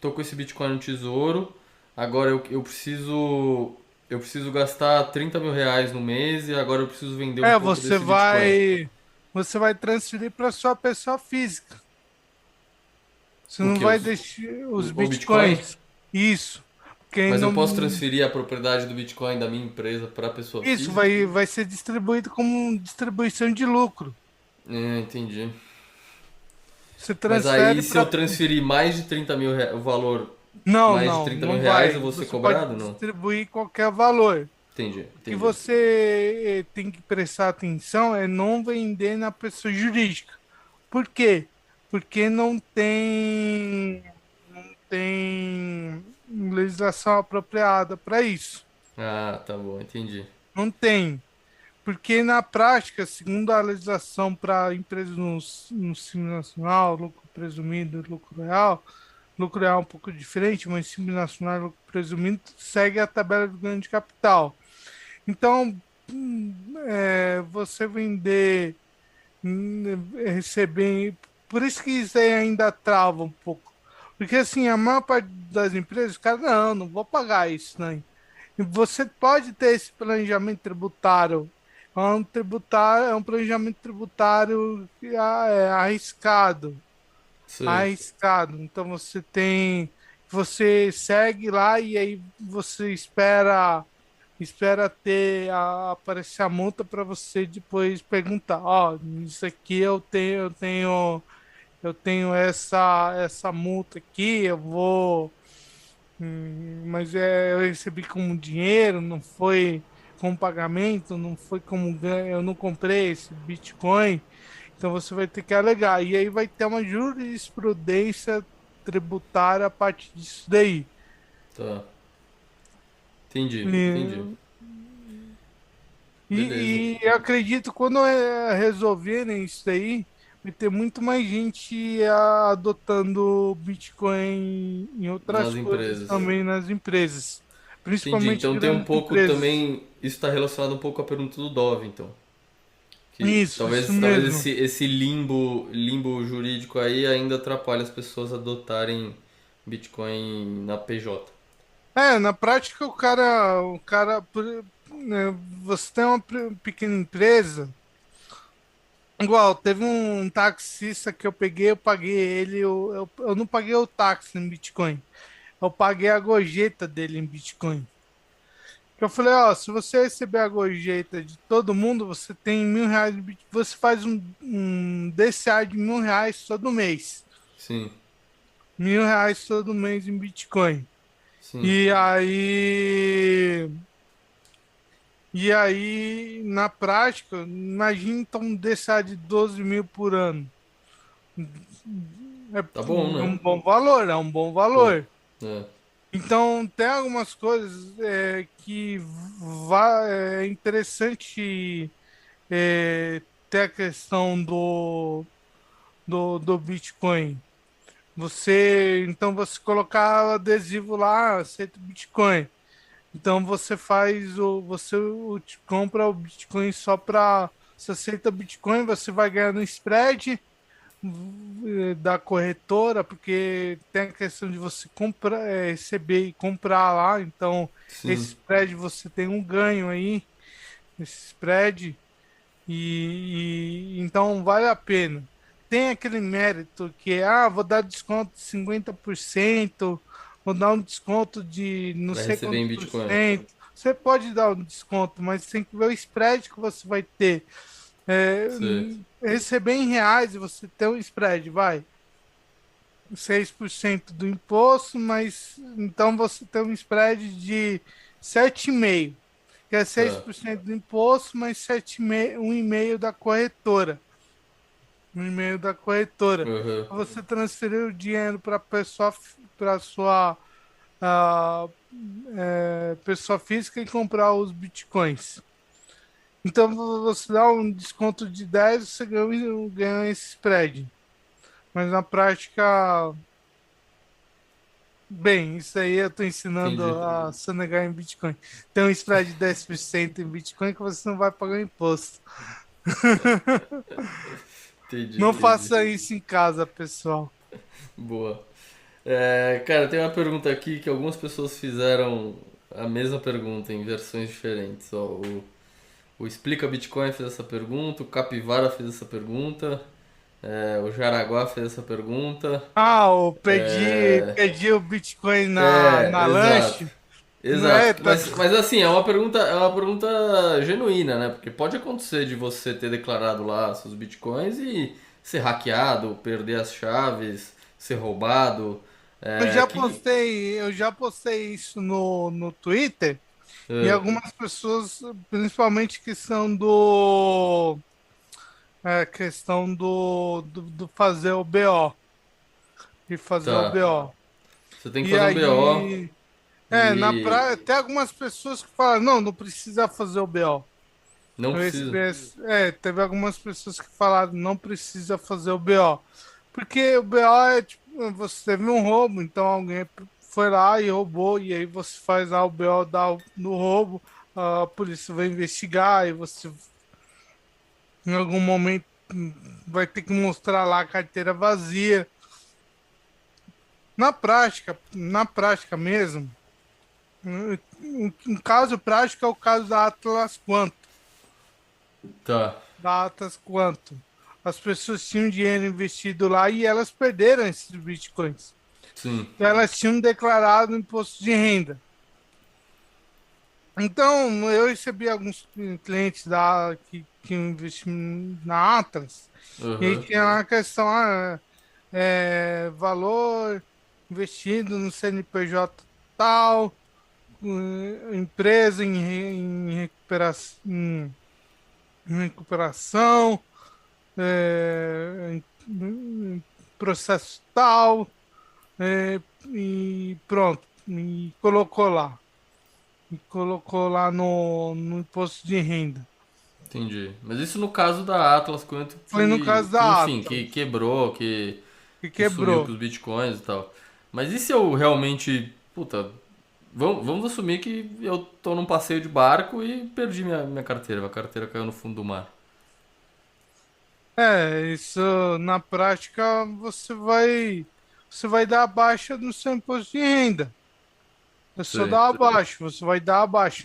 Speaker 1: tô com esse Bitcoin no tesouro, agora eu preciso. Eu preciso gastar 30 mil reais no mês e agora eu preciso vender um
Speaker 2: É,
Speaker 1: pouco
Speaker 2: você
Speaker 1: desse Bitcoin.
Speaker 2: vai, você vai transferir para sua pessoa física. Você
Speaker 1: O
Speaker 2: não
Speaker 1: que?
Speaker 2: vai deixar os
Speaker 1: O Bitcoin?
Speaker 2: bitcoins. Isso. Porque
Speaker 1: Mas eu
Speaker 2: não.
Speaker 1: posso transferir a propriedade do Bitcoin da minha empresa para a pessoa
Speaker 2: Isso
Speaker 1: física?
Speaker 2: vai ser distribuído como distribuição de lucro.
Speaker 1: É, entendi.
Speaker 2: Você
Speaker 1: Mas
Speaker 2: transfere
Speaker 1: aí, se eu
Speaker 2: para.
Speaker 1: transferir mais de 30 mil, o valor
Speaker 2: Não,
Speaker 1: mais de
Speaker 2: não,
Speaker 1: 30 mil
Speaker 2: não
Speaker 1: reais, eu
Speaker 2: vai.
Speaker 1: vou ser
Speaker 2: Você pode
Speaker 1: cobrado? Não.
Speaker 2: distribuir qualquer valor.
Speaker 1: Entendi,
Speaker 2: O que
Speaker 1: entendi.
Speaker 2: você tem que prestar atenção é não vender na pessoa jurídica. Por quê? Porque não tem legislação apropriada para isso.
Speaker 1: Ah, tá bom, entendi.
Speaker 2: Não tem. Porque na prática, segundo a legislação para empresas no Simples Nacional, lucro presumido e lucro real é um pouco diferente, mas Simples Nacional e lucro presumido segue a tabela do ganho de capital. Então, você vender, receber. Por isso que isso aí ainda trava um pouco. Porque assim, a maior parte das empresas, cara, não vou pagar isso, né? E você pode ter esse planejamento tributário. É um planejamento tributário arriscado.
Speaker 1: Sei.
Speaker 2: Arriscado. Então você segue lá e aí você espera aparecer a multa para você depois perguntar, ó, isso aqui eu tenho essa multa aqui, mas eu recebi como dinheiro, não foi como pagamento, não foi como ganho, eu não comprei esse Bitcoin, então você vai ter que alegar. E aí vai ter uma jurisprudência tributária a partir disso daí.
Speaker 1: Tá. Entendi, entendi.
Speaker 2: E,
Speaker 1: Beleza.
Speaker 2: eu acredito que quando resolverem isso daí, vai ter muito mais gente adotando Bitcoin em outras
Speaker 1: Nas
Speaker 2: coisas
Speaker 1: empresas.
Speaker 2: também nas empresas,
Speaker 1: Entendi.
Speaker 2: principalmente
Speaker 1: Então tem um
Speaker 2: grandes
Speaker 1: pouco
Speaker 2: empresas.
Speaker 1: também. Isso está relacionado um pouco à pergunta do Dove, então. Que
Speaker 2: Isso
Speaker 1: talvez
Speaker 2: mesmo.
Speaker 1: esse limbo jurídico aí ainda atrapalhe as pessoas adotarem Bitcoin na PJ.
Speaker 2: Na prática, o cara, você tem uma pequena empresa, igual, teve um taxista que eu peguei, eu paguei ele, eu não paguei o táxi em Bitcoin, eu paguei a gorjeta dele em Bitcoin. Que eu falei, ó, se você receber a gorjeta de todo mundo, você tem R$ 1.000 de Bitcoin, você faz um DCA de R$ 1.000 todo mês.
Speaker 1: Sim,
Speaker 2: R$ 1.000 todo mês em Bitcoin.
Speaker 1: sim.
Speaker 2: E aí, e aí, na prática, imagina então um DCA de 12 mil por ano. É
Speaker 1: Tá bom,
Speaker 2: é
Speaker 1: né?
Speaker 2: um bom valor, é um bom
Speaker 1: Pô,
Speaker 2: valor.
Speaker 1: é.
Speaker 2: Então, tem algumas coisas que é interessante ter a questão do Bitcoin. Então, você colocar o adesivo lá, aceita o Bitcoin. Então você compra o Bitcoin só para você aceita Bitcoin, você vai ganhar no spread da corretora, porque tem a questão de você comprar, receber e comprar lá. Então esse
Speaker 1: Sim.
Speaker 2: spread você tem um ganho aí, esse spread então vale a pena. Tem aquele mérito que é, vou dar desconto de 50%, vou dar um desconto de não
Speaker 1: Vai
Speaker 2: sei
Speaker 1: receber em
Speaker 2: quantos por
Speaker 1: Bitcoin.
Speaker 2: cento. Você pode dar um desconto, mas tem que ver o spread que você vai ter.
Speaker 1: Sei.
Speaker 2: Receber em reais e você ter um spread, vai. 6% do imposto, mas então você tem um spread de 7,5%, que é seis
Speaker 1: Tá.
Speaker 2: por cento do imposto, mais 7,5%, 1,5% da corretora. Um e-mail da corretora.
Speaker 1: Uhum.
Speaker 2: Você transferiu o dinheiro para pessoa, para sua ah, pessoa física e comprar os bitcoins. Então você dá um desconto de 10, você ganha esse spread. Mas na prática, bem, isso aí eu estou ensinando
Speaker 1: Entendi.
Speaker 2: a sonegar em Bitcoin. Tem um spread de 10% em Bitcoin que você não vai pagar imposto.
Speaker 1: Entendi,
Speaker 2: Não
Speaker 1: entendi.
Speaker 2: faça isso em casa, pessoal.
Speaker 1: Boa. É, cara, tem uma pergunta aqui que algumas pessoas fizeram a mesma pergunta em versões diferentes. Ó, o Explica Bitcoin fez essa pergunta, o Capivara fez essa pergunta, o Jaraguá fez essa pergunta.
Speaker 2: Eu perdi o Bitcoin na
Speaker 1: Exato.
Speaker 2: lanche. Não é,
Speaker 1: Exato. Mas assim, é uma pergunta genuína, né? Porque pode acontecer de você ter declarado lá seus bitcoins e ser hackeado, perder as chaves, ser roubado. É,
Speaker 2: eu já postei isso no Twitter e
Speaker 1: é,
Speaker 2: algumas pessoas, principalmente que são questão do fazer o BO, de fazer o
Speaker 1: tá.
Speaker 2: BO.
Speaker 1: Você tem que
Speaker 2: E
Speaker 1: fazer um BO
Speaker 2: aí, na
Speaker 1: e
Speaker 2: praia, tem algumas pessoas que falam, não, não precisa fazer o BO.
Speaker 1: não precisa.
Speaker 2: Teve algumas pessoas que falaram, não precisa fazer o BO. Porque o BO é tipo, você teve um roubo, então alguém foi lá e roubou, e aí você faz lá o BO no roubo, a polícia vai investigar, e você em algum momento vai ter que mostrar lá a carteira vazia. Na prática mesmo, um caso prático é o caso da Atlas Quantum.
Speaker 1: Tá.
Speaker 2: Datas quanto as pessoas tinham dinheiro investido lá e elas perderam esses bitcoins.
Speaker 1: Sim.
Speaker 2: Então, elas tinham declarado imposto de renda. Então, eu recebi alguns clientes que investiam na Atlas e aí
Speaker 1: Aham.
Speaker 2: tinha lá a questão, valor investido no CNPJ tal, empresa em recuperação, em processo tal, e pronto, e colocou lá no imposto de renda.
Speaker 1: Entendi. Mas isso no caso da Atlas Quantum
Speaker 2: Foi no caso
Speaker 1: que
Speaker 2: da
Speaker 1: enfim, que
Speaker 2: Atlas,
Speaker 1: quebrou,
Speaker 2: que
Speaker 1: que sumiu
Speaker 2: quebrou.
Speaker 1: com os bitcoins e tal. Mas e se eu realmente, puta, vamos assumir que eu tô num passeio de barco e perdi minha carteira. Minha carteira caiu no fundo do mar.
Speaker 2: Isso na prática você vai dar a baixa no seu imposto de renda. É só
Speaker 1: Sei.
Speaker 2: dar abaixo, você vai dar abaixo.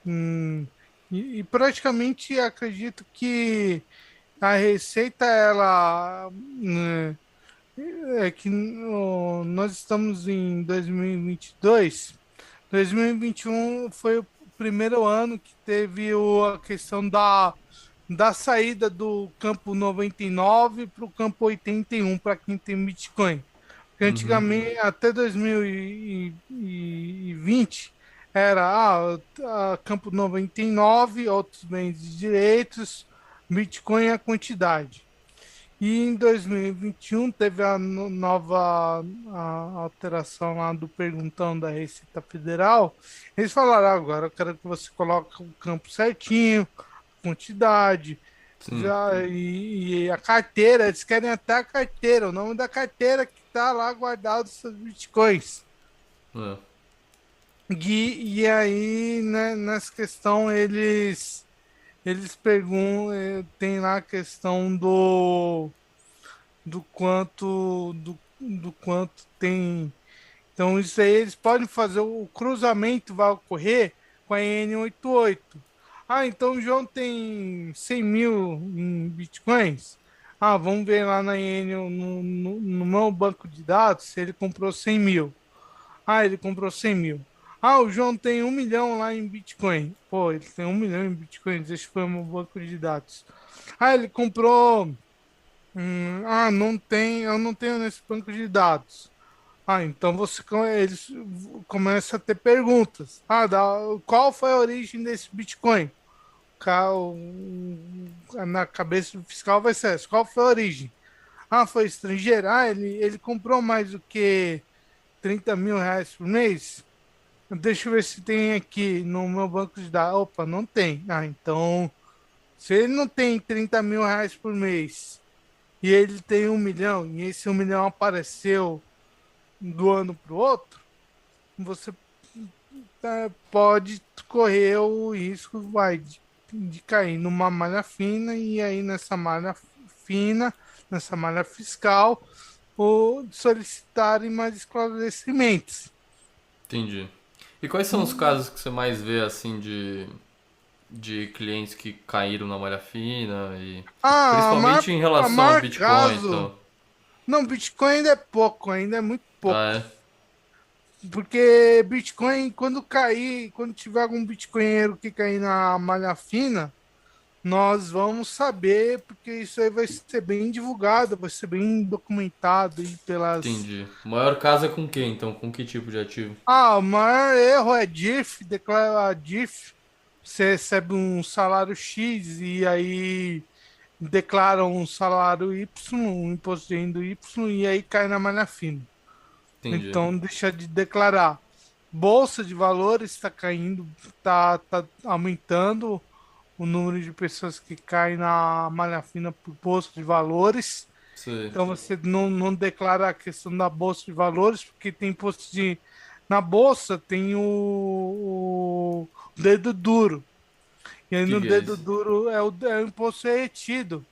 Speaker 2: Hum, e praticamente acredito que a receita, ela, é que nós estamos em 2022. 2021 foi o primeiro ano que teve a questão da saída do campo 99 para o campo 81 para quem tem Bitcoin. Porque
Speaker 1: Uhum.
Speaker 2: antigamente, até 2020, era campo 99, outros bens e direitos, Bitcoin é a quantidade. E em 2021 teve a nova alteração lá do perguntão da Receita Federal. Eles falaram: agora eu quero que você coloque o campo certinho, quantidade,
Speaker 1: Sim.
Speaker 2: e a carteira. Eles querem até a carteira, o nome da carteira que está lá guardado os seus bitcoins.
Speaker 1: É.
Speaker 2: E aí, né, nessa questão, eles perguntam, tem lá a questão do quanto tem. Então, isso aí eles podem fazer, o cruzamento vai ocorrer com a N88. Ah, então o João tem 100 mil em bitcoins. Ah, vamos ver lá na N, no meu banco de dados se ele comprou 100 mil. Ah, ele comprou 100 mil. Ah, o João tem 1 milhão lá em Bitcoin. Pô, ele tem 1 milhão em Bitcoins. Esse foi o meu banco de dados. Ah, ele comprou. Não tem, eu não tenho nesse banco de dados. Ah, então eles começam a ter perguntas. Ah, qual foi a origem desse Bitcoin? Na cabeça do fiscal vai ser essa. Qual foi a origem? Ah, foi estrangeiro. Ah, ele comprou mais do que 30 mil reais por mês? Deixa eu ver se tem aqui no meu banco de dados. Opa, não tem. Ah, então, se ele não tem 30 mil reais por mês e ele tem 1 milhão, e esse 1 milhão apareceu do ano para o outro, você pode correr o risco de cair numa malha fina, e aí nessa malha fina, nessa malha fiscal, ou solicitarem mais esclarecimentos.
Speaker 1: Entendi. E quais são os casos que você mais vê assim de clientes que caíram na malha fina e
Speaker 2: Ah,
Speaker 1: principalmente em
Speaker 2: a
Speaker 1: relação ao
Speaker 2: maior
Speaker 1: Bitcoin,
Speaker 2: caso.
Speaker 1: então.
Speaker 2: Não, Bitcoin ainda é pouco, ainda é muito
Speaker 1: Ah,
Speaker 2: pouco.
Speaker 1: é?
Speaker 2: Porque Bitcoin, quando cair, quando tiver algum bitcoinheiro que cair na malha fina, nós vamos saber, porque isso aí vai ser bem divulgado, vai ser bem documentado aí pelas.
Speaker 1: Entendi. O maior caso é com quem, então? Com que tipo de ativo?
Speaker 2: Ah, o maior erro é DIF, declara a DIF. Você recebe um salário X e aí declara um salário Y, um imposto de renda Y, e aí cai na malha fina.
Speaker 1: Entendi.
Speaker 2: Então deixa de declarar. Bolsa de valores está caindo, tá aumentando o número de pessoas que caem na malha fina por bolsa de valores.
Speaker 1: Sei.
Speaker 2: Então você não declara a questão da bolsa de valores, porque tem imposto de. Na bolsa tem o dedo duro. E aí
Speaker 1: O que
Speaker 2: no
Speaker 1: que é
Speaker 2: dedo
Speaker 1: isso?
Speaker 2: duro é o imposto retido.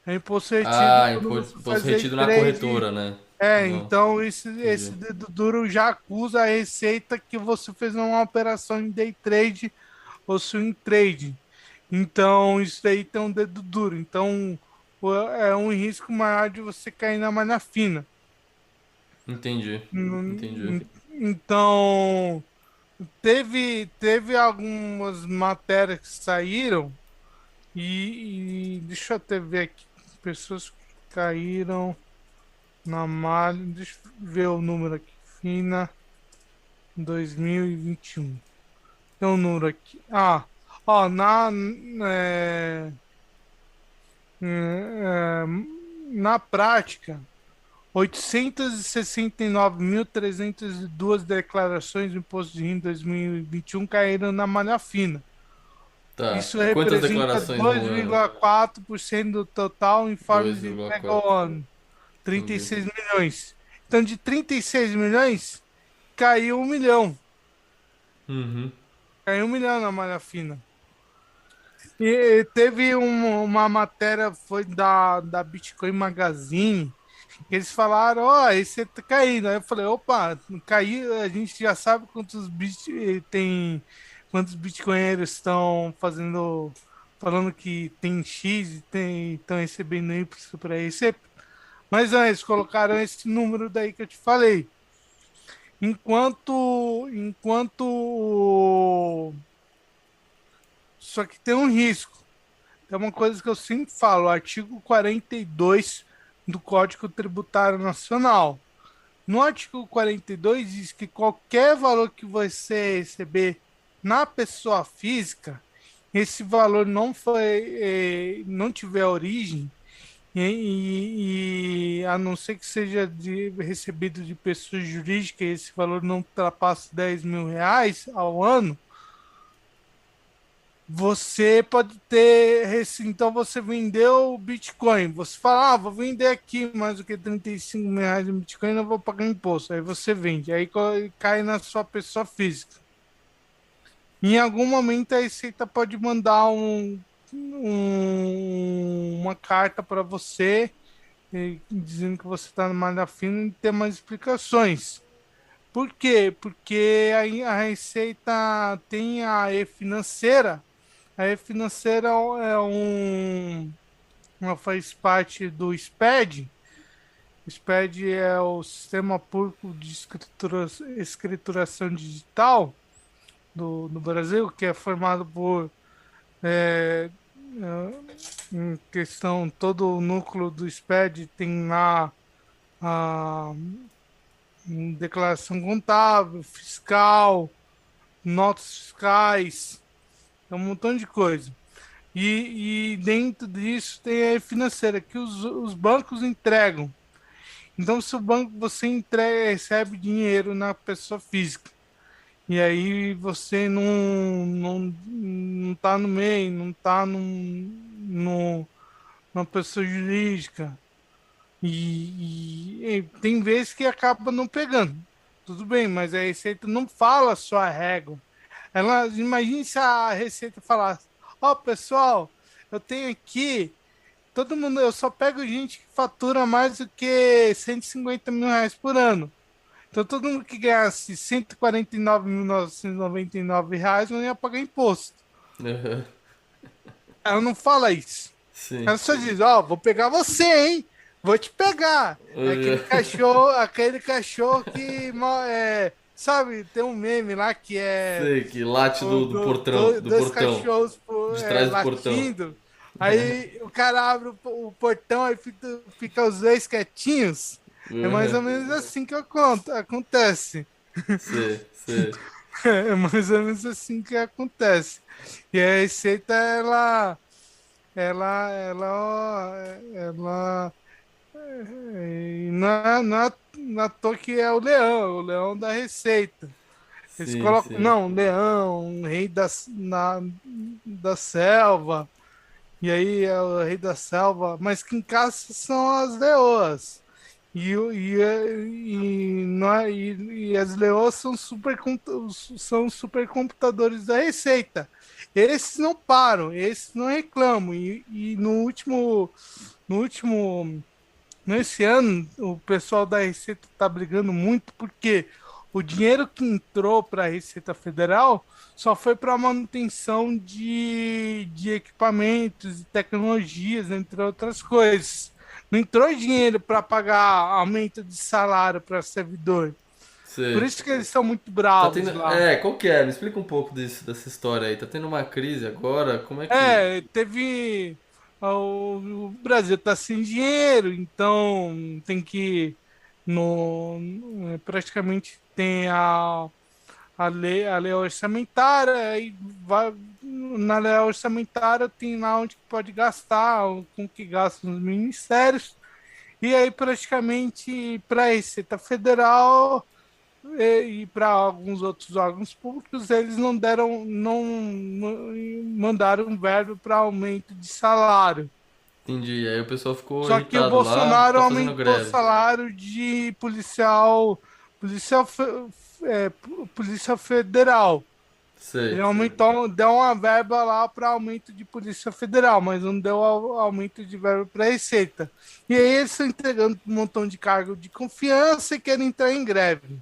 Speaker 2: É o imposto retido
Speaker 1: Ah,
Speaker 2: quando você
Speaker 1: imposto
Speaker 2: faz day
Speaker 1: retido na
Speaker 2: trade.
Speaker 1: corretora, né? Não,
Speaker 2: Então esse
Speaker 1: entendi.
Speaker 2: dedo duro já acusa a receita que você fez uma operação em day trade ou swing trade. Então, isso daí tem um dedo duro. Então, é um risco maior de você cair na malha fina.
Speaker 1: Entendi. Entendi.
Speaker 2: Então, teve algumas matérias que saíram e deixa eu até ver aqui. Pessoas que caíram na malha. Deixa eu ver o número aqui. Fina 2021. Tem um número aqui. Ah, ó, é, na prática, 869.302 declarações de imposto de renda em 2021 caíram na malha fina.
Speaker 1: Tá.
Speaker 2: Isso
Speaker 1: Quantas
Speaker 2: representa
Speaker 1: declarações no ano?
Speaker 2: 2,4% do total em forma de entrega ao
Speaker 1: 2,4.
Speaker 2: ano,
Speaker 1: Entendi.
Speaker 2: 36 milhões. Então, de 36 milhões, caiu 1 milhão.
Speaker 1: Uhum.
Speaker 2: Caiu 1 milhão na malha fina. E teve uma matéria, foi da Bitcoin Magazine, que eles falaram: ó, esse tá caindo. Aí eu falei: opa, cair, a gente já sabe quantos bitcoinheiros estão falando que tem X e estão recebendo Y para receber. Mas eles colocaram esse número daí que eu te falei. Enquanto só que tem um risco. É uma coisa que eu sempre falo, o artigo 42 do Código Tributário Nacional. No artigo 42 diz que qualquer valor que você receber na pessoa física, esse valor não tiver origem, a não ser que seja recebido de pessoa jurídica, e esse valor não ultrapasse R$ 10.000 ao ano, você pode ter. Então você vendeu o Bitcoin. Você fala, vou vender aqui mais do que R$ 35.000 em Bitcoin, não vou pagar imposto. Aí você vende, aí cai na sua pessoa física. Em algum momento a Receita pode mandar uma carta para você dizendo que você está no malha fina e ter mais explicações. Por quê? Porque a Receita tem a E-Financeira. A E-Financeira ela faz parte do SPED. O SPED é o Sistema Público de Escrituração Digital do Brasil, que é formado por é, em questão, todo o núcleo do SPED tem lá a declaração contábil, fiscal, notas fiscais, é um montão de coisa. E dentro disso tem a financeira que os bancos entregam. Então, se o banco você entrega, recebe dinheiro na pessoa física, e aí você não tá no meio, não tá numa pessoa jurídica, e tem vezes que acaba não pegando. Tudo bem, mas a Receita não fala a sua régua. Imagine se a Receita falasse: pessoal, eu tenho aqui. Todo mundo, eu só pego gente que fatura mais do que R$ 150.000 por ano. Então, todo mundo que ganhasse R$ 149.999 não ia pagar imposto.
Speaker 1: Aham.
Speaker 2: Ela não fala isso.
Speaker 1: Sim.
Speaker 2: Ela só diz: vou pegar você, hein? Vou te pegar. É
Speaker 1: Aham.
Speaker 2: aquele cachorro que, sabe, tem um meme lá que é
Speaker 1: Sei que late do portão, do
Speaker 2: dois
Speaker 1: portão.
Speaker 2: cachorros
Speaker 1: De trás do portão.
Speaker 2: latindo. Aí o cara abre o portão, aí fica os dois quietinhos. É mais
Speaker 1: Aham.
Speaker 2: ou menos assim que acontece.
Speaker 1: Sei, sei.
Speaker 2: É mais ou menos assim que acontece. E a Receita, ela não é à toa que é o leão da Receita. Eles
Speaker 1: Sim,
Speaker 2: colocam,
Speaker 1: sim.
Speaker 2: não, leão, rei da selva, e aí é o rei da selva, mas quem caça são as leoas. Não e as leoas são supercomputadores da Receita. Esses não param, esses não reclamam. E no último, nesse ano, o pessoal da Receita está brigando muito porque o dinheiro que entrou para a Receita Federal só foi para manutenção de equipamentos e tecnologias, entre outras coisas. Não entrou dinheiro para pagar aumento de salário para servidor. Por
Speaker 1: Sei.
Speaker 2: isso que eles são muito
Speaker 1: Tá tendo.
Speaker 2: bravos lá.
Speaker 1: Qual que é? Me explica um pouco dessa história aí. Tá tendo uma crise agora? Como é que.
Speaker 2: Teve. O Brasil está sem dinheiro, então tem que. Praticamente tem a lei orçamentária, aí na lei orçamentária tem lá onde pode gastar, com que gasta nos ministérios, e aí praticamente para a Receita Federal e para alguns outros órgãos públicos, eles não mandaram verba para aumento de salário.
Speaker 1: Entendi. Aí o pessoal ficou
Speaker 2: Só que o
Speaker 1: irritado lá,
Speaker 2: Bolsonaro
Speaker 1: tá fazendo
Speaker 2: aumentou o
Speaker 1: greve.
Speaker 2: salário de policial, polícia federal. Ele
Speaker 1: Sei.
Speaker 2: aumentou, deu uma verba lá para aumento de polícia federal, mas não deu aumento de verba para Receita. E aí eles estão entregando um montão de cargo de confiança e querem entrar em greve.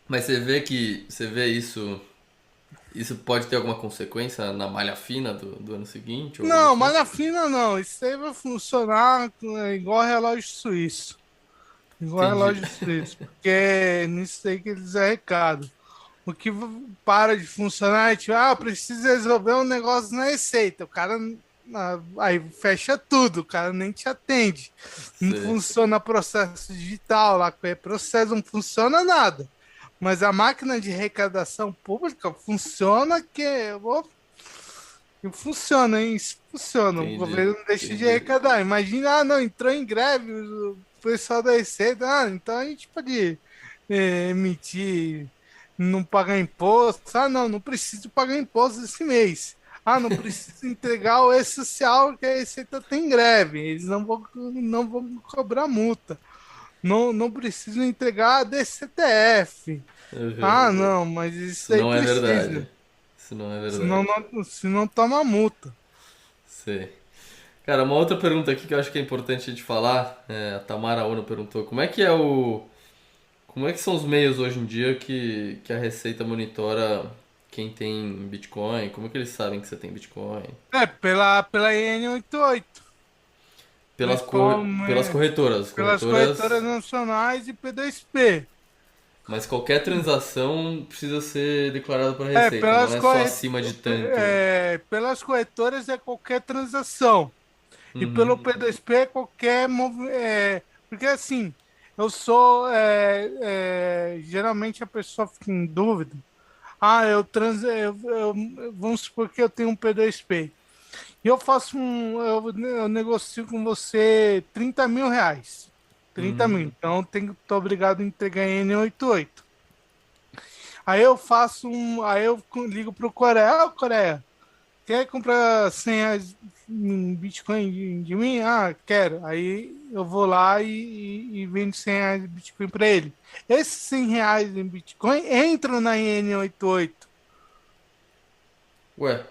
Speaker 1: Mas você vê isso pode ter alguma consequência na malha fina do ano seguinte ou algo
Speaker 2: Não,
Speaker 1: assim?
Speaker 2: malha fina não. Isso aí vai funcionar igual relógio suíço. Igual
Speaker 1: Entendi.
Speaker 2: relógio suíço. Porque é nisso aí que eles arrecadam. O que para de funcionar é tipo, eu preciso resolver um negócio na Receita. O cara aí fecha tudo, o cara nem te atende. Não
Speaker 1: Sei.
Speaker 2: funciona processo digital lá, com processo não funciona nada. Mas a máquina de arrecadação pública funciona que funciona, hein? Isso funciona. O
Speaker 1: Entendi.
Speaker 2: governo não deixa de
Speaker 1: Entendi.
Speaker 2: arrecadar. Imagina, não, entrou em greve o pessoal da Receita. Então a gente pode emitir, não pagar imposto. Não, não preciso pagar imposto esse mês. Não preciso entregar o E-Social que a Receita tem greve. Eles não vão cobrar multa. Não, não preciso entregar a DCTF.
Speaker 1: Uhum.
Speaker 2: Não, mas isso
Speaker 1: Isso
Speaker 2: aí
Speaker 1: não é verdade.
Speaker 2: precisa.
Speaker 1: Isso não é
Speaker 2: Senão,
Speaker 1: verdade.
Speaker 2: senão toma multa.
Speaker 1: Sei. Cara, uma outra pergunta aqui que eu acho que é importante a gente falar, a Tamara Ono perguntou, como é que são os meios hoje em dia que a Receita monitora quem tem Bitcoin? Como é que eles sabem que você tem Bitcoin?
Speaker 2: Pela IN88,
Speaker 1: Pelas
Speaker 2: principalmente
Speaker 1: corretoras,
Speaker 2: pelas corretoras
Speaker 1: corretoras,
Speaker 2: nacionais e P2P.
Speaker 1: mas qualquer transação precisa ser declarada para a Receita, não
Speaker 2: Pelas,
Speaker 1: é só acima de tanto.
Speaker 2: pelas corretoras é qualquer transação. E
Speaker 1: Uhum,
Speaker 2: pelo P2P é qualquer porque assim, eu sou. Geralmente a pessoa fica em dúvida. Vamos supor que eu tenho um P2P. E eu faço eu negocio com você R$ 30.000. 30.000.
Speaker 1: uhum.
Speaker 2: Então tô obrigado a entregar em N88. Aí eu faço aí eu ligo pro Coreia, Coreia, quer comprar R$ 100 em Bitcoin de mim? Quero. Aí eu vou lá e vendo R$ 100 de Bitcoin para ele. Esses R$ 100 em Bitcoin entram na N88.
Speaker 1: Ué,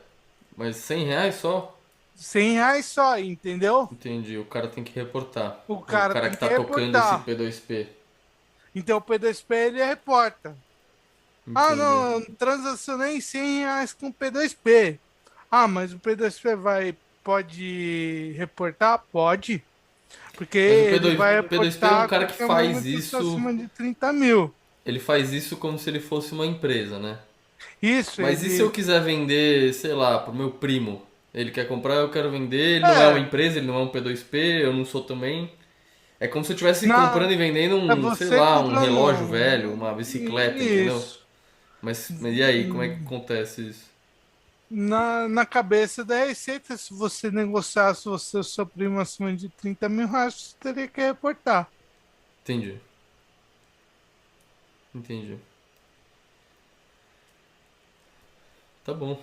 Speaker 1: mas R$ 100 só?
Speaker 2: R$ 100 só, entendeu?
Speaker 1: Entendi, o cara tem que reportar.
Speaker 2: O
Speaker 1: O
Speaker 2: cara
Speaker 1: cara
Speaker 2: tem
Speaker 1: que
Speaker 2: que
Speaker 1: tá tocando esse
Speaker 2: reportar.
Speaker 1: P2P.
Speaker 2: Então o P2P ele reporta.
Speaker 1: Entendi.
Speaker 2: Não, transacionei R$ 100 com P2P. Mas o P2P pode reportar? Pode. Porque
Speaker 1: Mas o
Speaker 2: ele vai
Speaker 1: P2P é um
Speaker 2: reportar a
Speaker 1: cara que
Speaker 2: qualquer
Speaker 1: faz
Speaker 2: movimentação
Speaker 1: isso.
Speaker 2: acima de 30.000.
Speaker 1: Ele faz isso como se ele fosse uma empresa, né?
Speaker 2: Isso,
Speaker 1: Mas e se eu
Speaker 2: ele.
Speaker 1: quiser vender, sei lá, pro meu primo? Ele quer comprar, eu quero vender. Ele não é uma
Speaker 2: É,
Speaker 1: empresa, ele não é um P2P, eu não sou também. É como se eu estivesse
Speaker 2: na,
Speaker 1: comprando e vendendo
Speaker 2: é
Speaker 1: sei
Speaker 2: você
Speaker 1: lá, um relógio
Speaker 2: comprando.
Speaker 1: velho, uma bicicleta, entendeu?
Speaker 2: Isso.
Speaker 1: Mas e aí, como é que acontece isso?
Speaker 2: Na cabeça da Receita, se você negociasse você o seu primo acima de R$ 30.000, você teria que reportar.
Speaker 1: Entendi, entendi. Tá bom.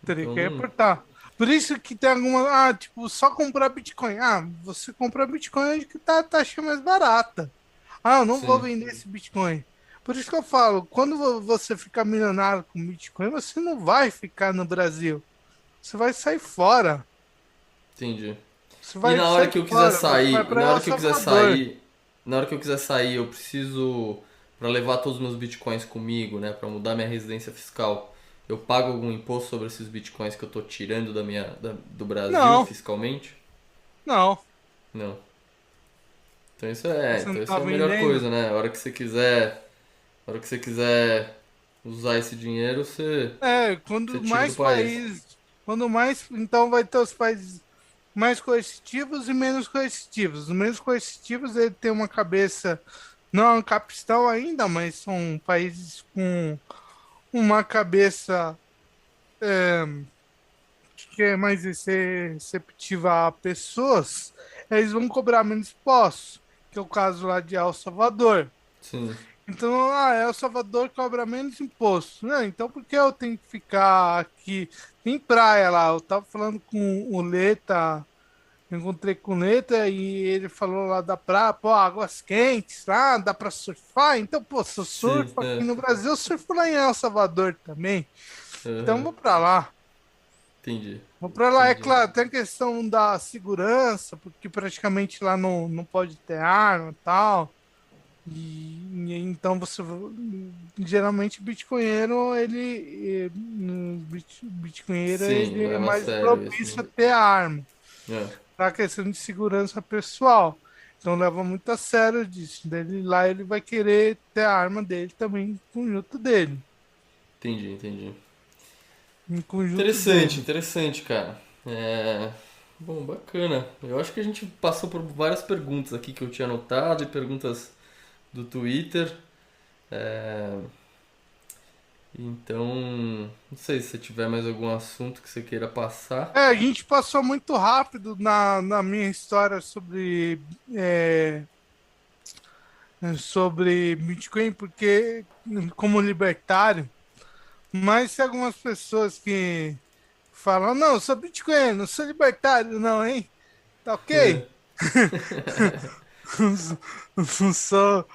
Speaker 2: Teria que
Speaker 1: Então,
Speaker 2: reportar. Por isso que tem alguma. Tipo, só comprar Bitcoin. Você compra Bitcoin onde que tá a taxa mais barata. Eu não vou
Speaker 1: sim,
Speaker 2: vender esse Bitcoin. Por isso que eu falo, quando você ficar milionário com Bitcoin, você não vai ficar no Brasil. Você vai sair fora.
Speaker 1: entendi.
Speaker 2: Você
Speaker 1: E
Speaker 2: vai
Speaker 1: na hora
Speaker 2: sair
Speaker 1: que eu quiser
Speaker 2: fora. Você vai
Speaker 1: sair,
Speaker 2: para El Salvador.
Speaker 1: na hora que eu quiser sair, eu preciso para levar todos os meus bitcoins comigo, né, para mudar minha residência fiscal. Eu pago algum imposto sobre esses bitcoins que eu tô tirando do Brasil
Speaker 2: Não,
Speaker 1: fiscalmente?
Speaker 2: não.
Speaker 1: Não.
Speaker 2: Você não
Speaker 1: Então isso
Speaker 2: tá
Speaker 1: é a melhor
Speaker 2: vendendo?
Speaker 1: coisa, né? A hora que você quiser usar esse dinheiro, você
Speaker 2: Quando
Speaker 1: tira do
Speaker 2: mais
Speaker 1: país.
Speaker 2: países. Quando mais. Então vai ter os países mais coercitivos e menos coercitivos. Os menos coercitivos, ele tem uma cabeça. Não é um capistão ainda, mas são países com uma cabeça que é mais receptiva a pessoas, eles vão cobrar menos impostos, que é o caso lá de El Salvador.
Speaker 1: Sim,
Speaker 2: Então, El Salvador cobra menos imposto, né? Então, por que eu tenho que ficar aqui? Tem praia lá, eu tava falando com o Leta, encontrei com o Leta e ele falou lá da praia, pô, águas quentes lá, dá pra surfar? Então, pô, se eu
Speaker 1: sim,
Speaker 2: surfo aqui no Brasil, eu surfo lá em El Salvador também. Então,
Speaker 1: aham.
Speaker 2: vou pra lá.
Speaker 1: Entendi,
Speaker 2: Vou pra lá, é
Speaker 1: entendi.
Speaker 2: claro, tem a questão da segurança, porque praticamente lá não pode ter arma e tal. então você geralmente bitcoinheiro bitcoinheiro
Speaker 1: Sim,
Speaker 2: ele é
Speaker 1: leva a
Speaker 2: mais
Speaker 1: sério isso,
Speaker 2: propício
Speaker 1: né?
Speaker 2: a ter arma
Speaker 1: É,
Speaker 2: para questão de segurança pessoal. Então leva muito a sério disso. Dele lá ele vai querer ter a arma dele também em conjunto dele,
Speaker 1: entendi, entendi.
Speaker 2: em conjunto
Speaker 1: Interessante,
Speaker 2: dele.
Speaker 1: interessante, cara. É... Bom, bacana. Eu acho que a gente passou por várias perguntas aqui que eu tinha anotado e perguntas do Twitter. É... Então, não sei se você tiver mais algum assunto que você queira passar.
Speaker 2: A gente passou muito rápido na minha história é, sobre Bitcoin, porque como libertário, mas tem algumas pessoas que falam, não, eu sou Bitcoin, não sou libertário, não, hein? Tá ok? Não sou,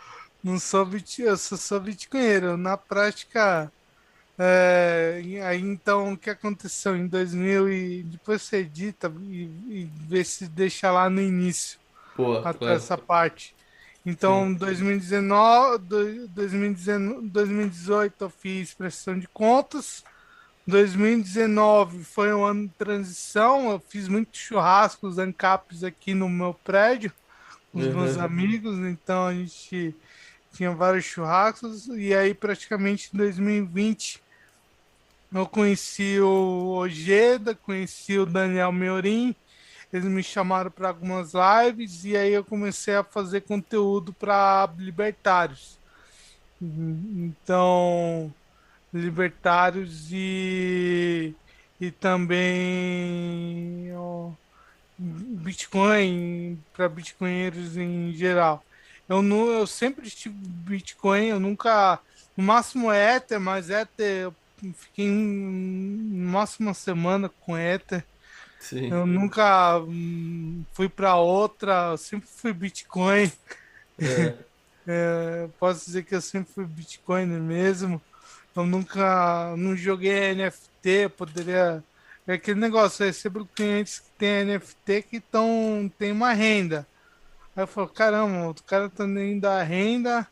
Speaker 2: eu sou Bitcoinheiro. Na prática, aí então o que aconteceu em 2000 e depois você edita e vê se deixa lá no início
Speaker 1: Pô,
Speaker 2: até
Speaker 1: claro.
Speaker 2: essa parte.
Speaker 1: Sim.
Speaker 2: Então, 2019, 2019, 2018 eu fiz prestação de contas. 2019 foi um ano de transição. Eu fiz muitos churrascos, ANCAPs aqui no meu prédio com os meus
Speaker 1: Uhum.
Speaker 2: amigos. Então a gente tinha vários churrascos. E aí, praticamente em 2020, eu conheci o Ojeda, conheci o Daniel Meorim. Eles me chamaram para algumas lives e aí eu comecei a fazer conteúdo para libertários. Então, libertários e também Bitcoin para bitcoinheiros em geral. Eu sempre estive Bitcoin, eu nunca, no máximo Ether, mas Ether eu fiquei no máximo uma semana com Ether.
Speaker 1: Sim.
Speaker 2: Eu nunca fui para outra, eu sempre fui Bitcoin.
Speaker 1: É.
Speaker 2: Eu posso dizer que eu sempre fui Bitcoin mesmo. Eu nunca não joguei NFT, eu poderia. É aquele negócio, eu recebo clientes que têm NFT que tem uma renda. Aí eu falo, caramba, o cara tá nem da renda,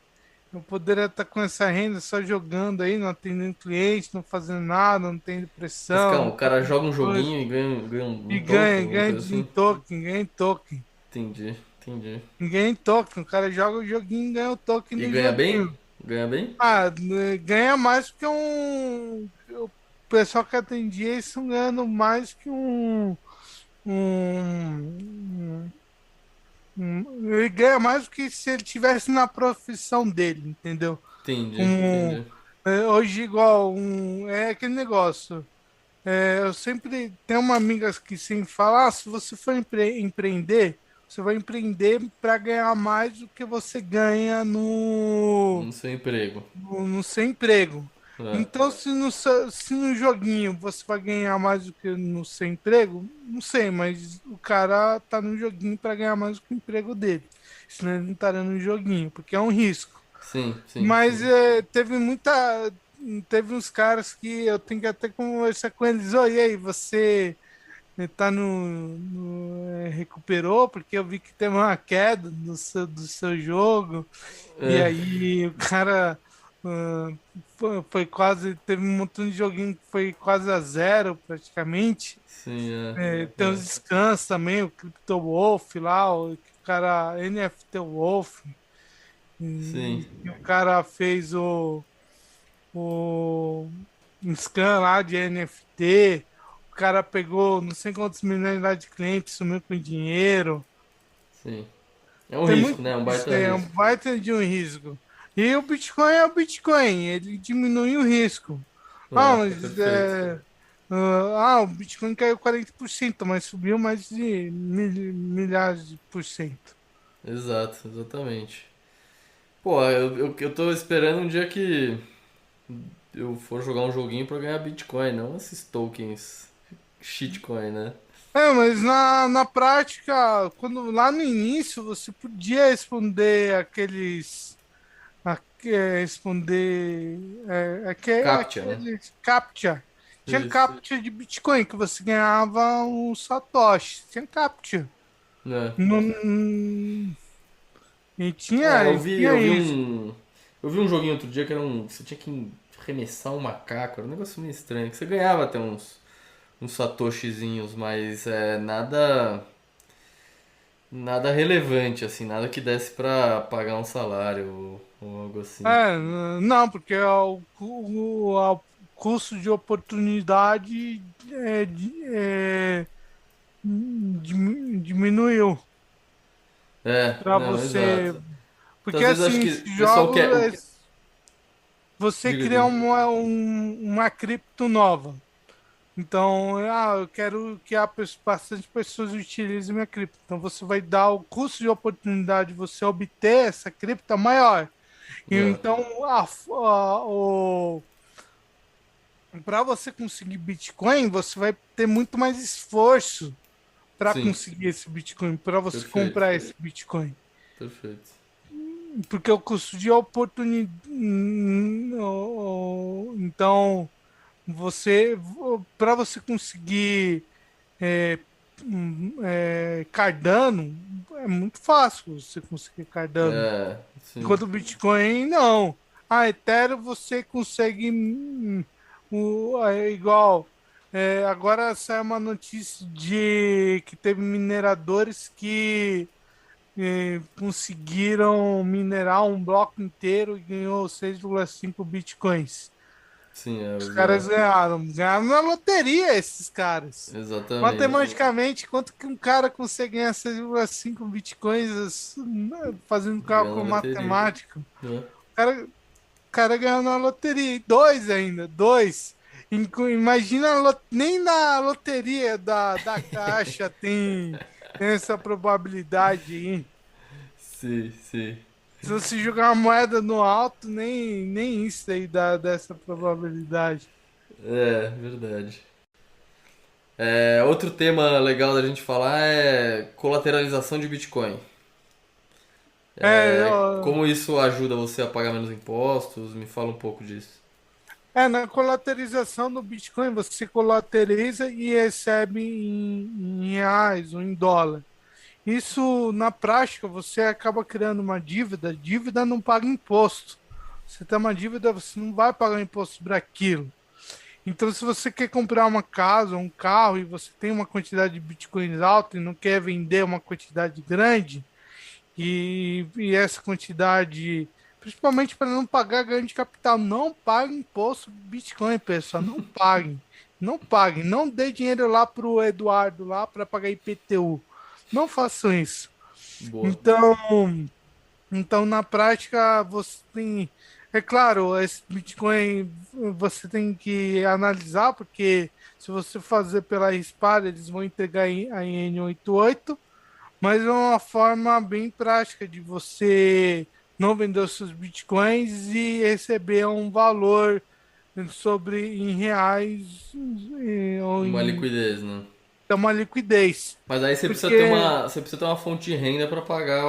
Speaker 2: eu poderia estar com essa renda só jogando aí, não atendendo cliente, não fazendo nada, não tendo
Speaker 1: Mas
Speaker 2: pressão,
Speaker 1: calma,
Speaker 2: não
Speaker 1: o cara
Speaker 2: tendo
Speaker 1: joga um
Speaker 2: coisa.
Speaker 1: joguinho e ganha um
Speaker 2: E
Speaker 1: token, alguma
Speaker 2: ganha
Speaker 1: coisa
Speaker 2: em
Speaker 1: assim?
Speaker 2: token, ganha em token.
Speaker 1: Entendi, entendi.
Speaker 2: Ganha em token. O cara joga o joguinho e ganha o token
Speaker 1: E
Speaker 2: do
Speaker 1: ganha bem?
Speaker 2: joguinho.
Speaker 1: Ganha bem?
Speaker 2: Ganha mais que o pessoal que atendia eles estão ganhando mais que um, ele ganha mais do que se ele tivesse na profissão dele, entendeu?
Speaker 1: Entendi,
Speaker 2: Como
Speaker 1: entendi.
Speaker 2: hoje igual é aquele negócio. Eu sempre tenho uma amiga que sempre fala, se você for empreender, você vai empreender para ganhar mais do que você ganha
Speaker 1: No seu emprego.
Speaker 2: no seu emprego.
Speaker 1: É.
Speaker 2: Então, se no joguinho você vai ganhar mais do que no seu emprego, não sei, mas o cara tá no joguinho para ganhar mais do que o emprego dele. Senão ele não estaria no joguinho, porque é um risco.
Speaker 1: Sim, sim,
Speaker 2: Mas
Speaker 1: sim.
Speaker 2: teve uns caras que eu tenho que até conversar com eles. Oi, e aí, você tá recuperou? Porque eu vi que teve uma queda do seu jogo. E
Speaker 1: É,
Speaker 2: aí o cara ah, foi quase, teve um montão de joguinho que foi quase a zero praticamente.
Speaker 1: sim, é.
Speaker 2: Tem
Speaker 1: É.
Speaker 2: os descansos também, o Crypto Wolf lá, o cara NFT Wolf,
Speaker 1: Sim,
Speaker 2: e o cara fez o um scan lá de NFT, o cara pegou não sei quantos milhões lá de clientes, sumiu com dinheiro.
Speaker 1: sim. É um
Speaker 2: Tem
Speaker 1: risco,
Speaker 2: muito
Speaker 1: né? É um
Speaker 2: isso,
Speaker 1: baita
Speaker 2: é um
Speaker 1: risco.
Speaker 2: baita de um risco. E o Bitcoin é o Bitcoin, ele diminui o risco. Ah,
Speaker 1: É,
Speaker 2: mas
Speaker 1: perfeito.
Speaker 2: o Bitcoin caiu 40%, mas subiu mais de milhares de por cento.
Speaker 1: Exato, exatamente. Pô, eu tô esperando um dia que eu for jogar um joguinho pra ganhar Bitcoin, não esses tokens shitcoin, né?
Speaker 2: Mas na prática, quando lá no início você podia responder responder
Speaker 1: Captcha, né?
Speaker 2: aqueles CAPTCHA. Tinha
Speaker 1: Isso.
Speaker 2: CAPTCHA de Bitcoin que você ganhava um satoshi. Tinha CAPTCHA.
Speaker 1: Né?
Speaker 2: Não, e
Speaker 1: É,
Speaker 2: tinha,
Speaker 1: eu
Speaker 2: e
Speaker 1: vi,
Speaker 2: tinha
Speaker 1: eu vi
Speaker 2: isso.
Speaker 1: um. Eu vi um joguinho outro dia que era um. Você tinha que arremessar um macaco, era um negócio meio estranho. Que você ganhava até uns satoshizinhos, mas nada. Nada relevante, assim, nada que desse pra pagar um salário ou algo assim.
Speaker 2: Não, porque o custo de oportunidade diminuiu para
Speaker 1: Não,
Speaker 2: você.
Speaker 1: exato. Então,
Speaker 2: Porque
Speaker 1: às vezes acho
Speaker 2: assim,
Speaker 1: que
Speaker 2: esses
Speaker 1: o pessoal
Speaker 2: jogos,
Speaker 1: quer.
Speaker 2: você
Speaker 1: Diga,
Speaker 2: cria
Speaker 1: diga.
Speaker 2: uma cripto nova. Então, eu quero que bastante pessoas utilizem minha cripto. Então, você vai dar o custo de oportunidade de você obter essa cripto maior. E
Speaker 1: É,
Speaker 2: então, para você conseguir Bitcoin, você vai ter muito mais esforço para
Speaker 1: sim,
Speaker 2: conseguir esse Bitcoin, para você
Speaker 1: perfeito.
Speaker 2: comprar esse Bitcoin.
Speaker 1: Perfeito.
Speaker 2: Porque o custo de oportunidade. Então, para você conseguir é, Cardano, é muito fácil você conseguir Cardano.
Speaker 1: Sim.
Speaker 2: Enquanto o Bitcoin, não. A Ethereum você consegue igual. Agora saiu uma notícia de que teve mineradores que conseguiram minerar um bloco inteiro e ganhou 6,5 bitcoins.
Speaker 1: Sim,
Speaker 2: Os
Speaker 1: eu já.
Speaker 2: caras ganharam na loteria, esses caras.
Speaker 1: Exatamente.
Speaker 2: Matematicamente, quanto que um cara consegue ganhar 6,5 bitcoins fazendo cálculo
Speaker 1: Ganhando na loteria.
Speaker 2: matemático?
Speaker 1: Né?
Speaker 2: O cara ganhou na loteria, e dois ainda, dois. Imagina, nem na loteria da Caixa tem essa probabilidade aí.
Speaker 1: Sim, sim.
Speaker 2: Se você jogar uma moeda no alto, nem isso aí dá dessa probabilidade.
Speaker 1: Verdade. Outro tema legal da gente falar é colateralização de Bitcoin.
Speaker 2: É, eu-
Speaker 1: Como isso ajuda você a pagar menos impostos? Me fala um pouco disso.
Speaker 2: na colateralização do Bitcoin, você colateriza e recebe em reais ou em dólar. Isso, na prática, você acaba criando uma dívida. Dívida não paga imposto. Você tem uma dívida, você não vai pagar imposto sobre aquilo. Então, se você quer comprar uma casa, um carro, e você tem uma quantidade de bitcoins alta e não quer vender uma quantidade grande, e essa quantidade, principalmente para não pagar ganho de capital, não pague imposto sobre Bitcoin, pessoal, não paguem. Não paguem, não dê dinheiro lá para o Eduardo lá para pagar IPTU. Não façam isso.
Speaker 1: Boa.
Speaker 2: Então, na prática, você tem. É claro, esse Bitcoin você tem que analisar, porque se você fazer pela RISPAR, eles vão entregar a N88, mas é uma forma bem prática de você não vender os seus Bitcoins e receber um valor em reais ou
Speaker 1: Uma
Speaker 2: em
Speaker 1: liquidez, né?
Speaker 2: uma liquidez.
Speaker 1: Mas aí
Speaker 2: Porque
Speaker 1: você precisa ter uma fonte de renda para pagar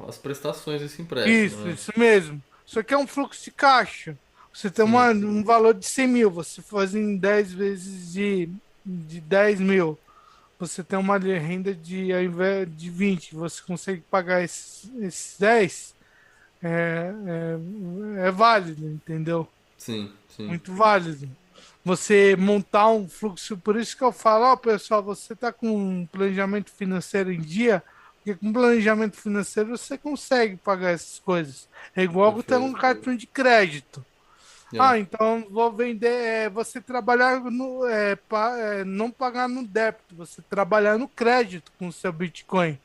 Speaker 1: as prestações desse empréstimo, né?
Speaker 2: isso mesmo. Isso aqui é um fluxo de caixa. Você tem
Speaker 1: Sim.
Speaker 2: um valor de 100 mil, você faz em 10 vezes de 10 mil. Você tem uma renda ao invés de 20, você consegue pagar esses 10, é válido, entendeu?
Speaker 1: Sim, sim.
Speaker 2: Muito válido. Você montar um fluxo, por isso que eu falo, ó, pessoal, você está com um planejamento financeiro em dia, porque com planejamento financeiro você consegue pagar essas coisas. É igual ter um
Speaker 1: Perfeito.
Speaker 2: cartão de crédito.
Speaker 1: É,
Speaker 2: Então vou vender, você trabalhar não pagar no débito, você trabalhar no crédito com o seu Bitcoin,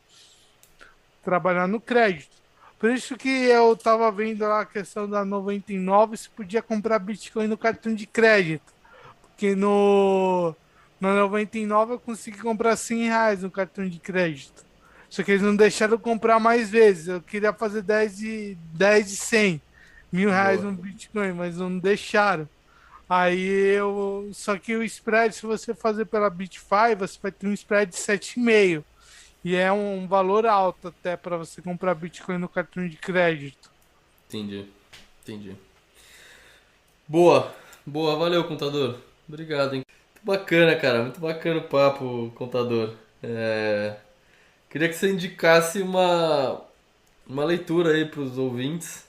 Speaker 2: trabalhar no crédito. Por isso que eu estava vendo lá a questão da 99, se podia comprar Bitcoin no cartão de crédito, porque na 99 eu consegui comprar R$ 100 no cartão de crédito. Só que eles não deixaram eu comprar mais vezes. Eu queria fazer 10 de 100 mil reais
Speaker 1: boa.
Speaker 2: no Bitcoin, mas não deixaram. Só que o spread, se você fazer pela BitFi, você vai ter um spread de 7,5. E é um valor alto até para você comprar Bitcoin no cartão de crédito.
Speaker 1: Entendi. Entendi. Boa. Boa, valeu, contador. Obrigado, hein? Muito bacana, cara. Muito bacana o papo, contador. Queria que você indicasse uma leitura aí para os ouvintes.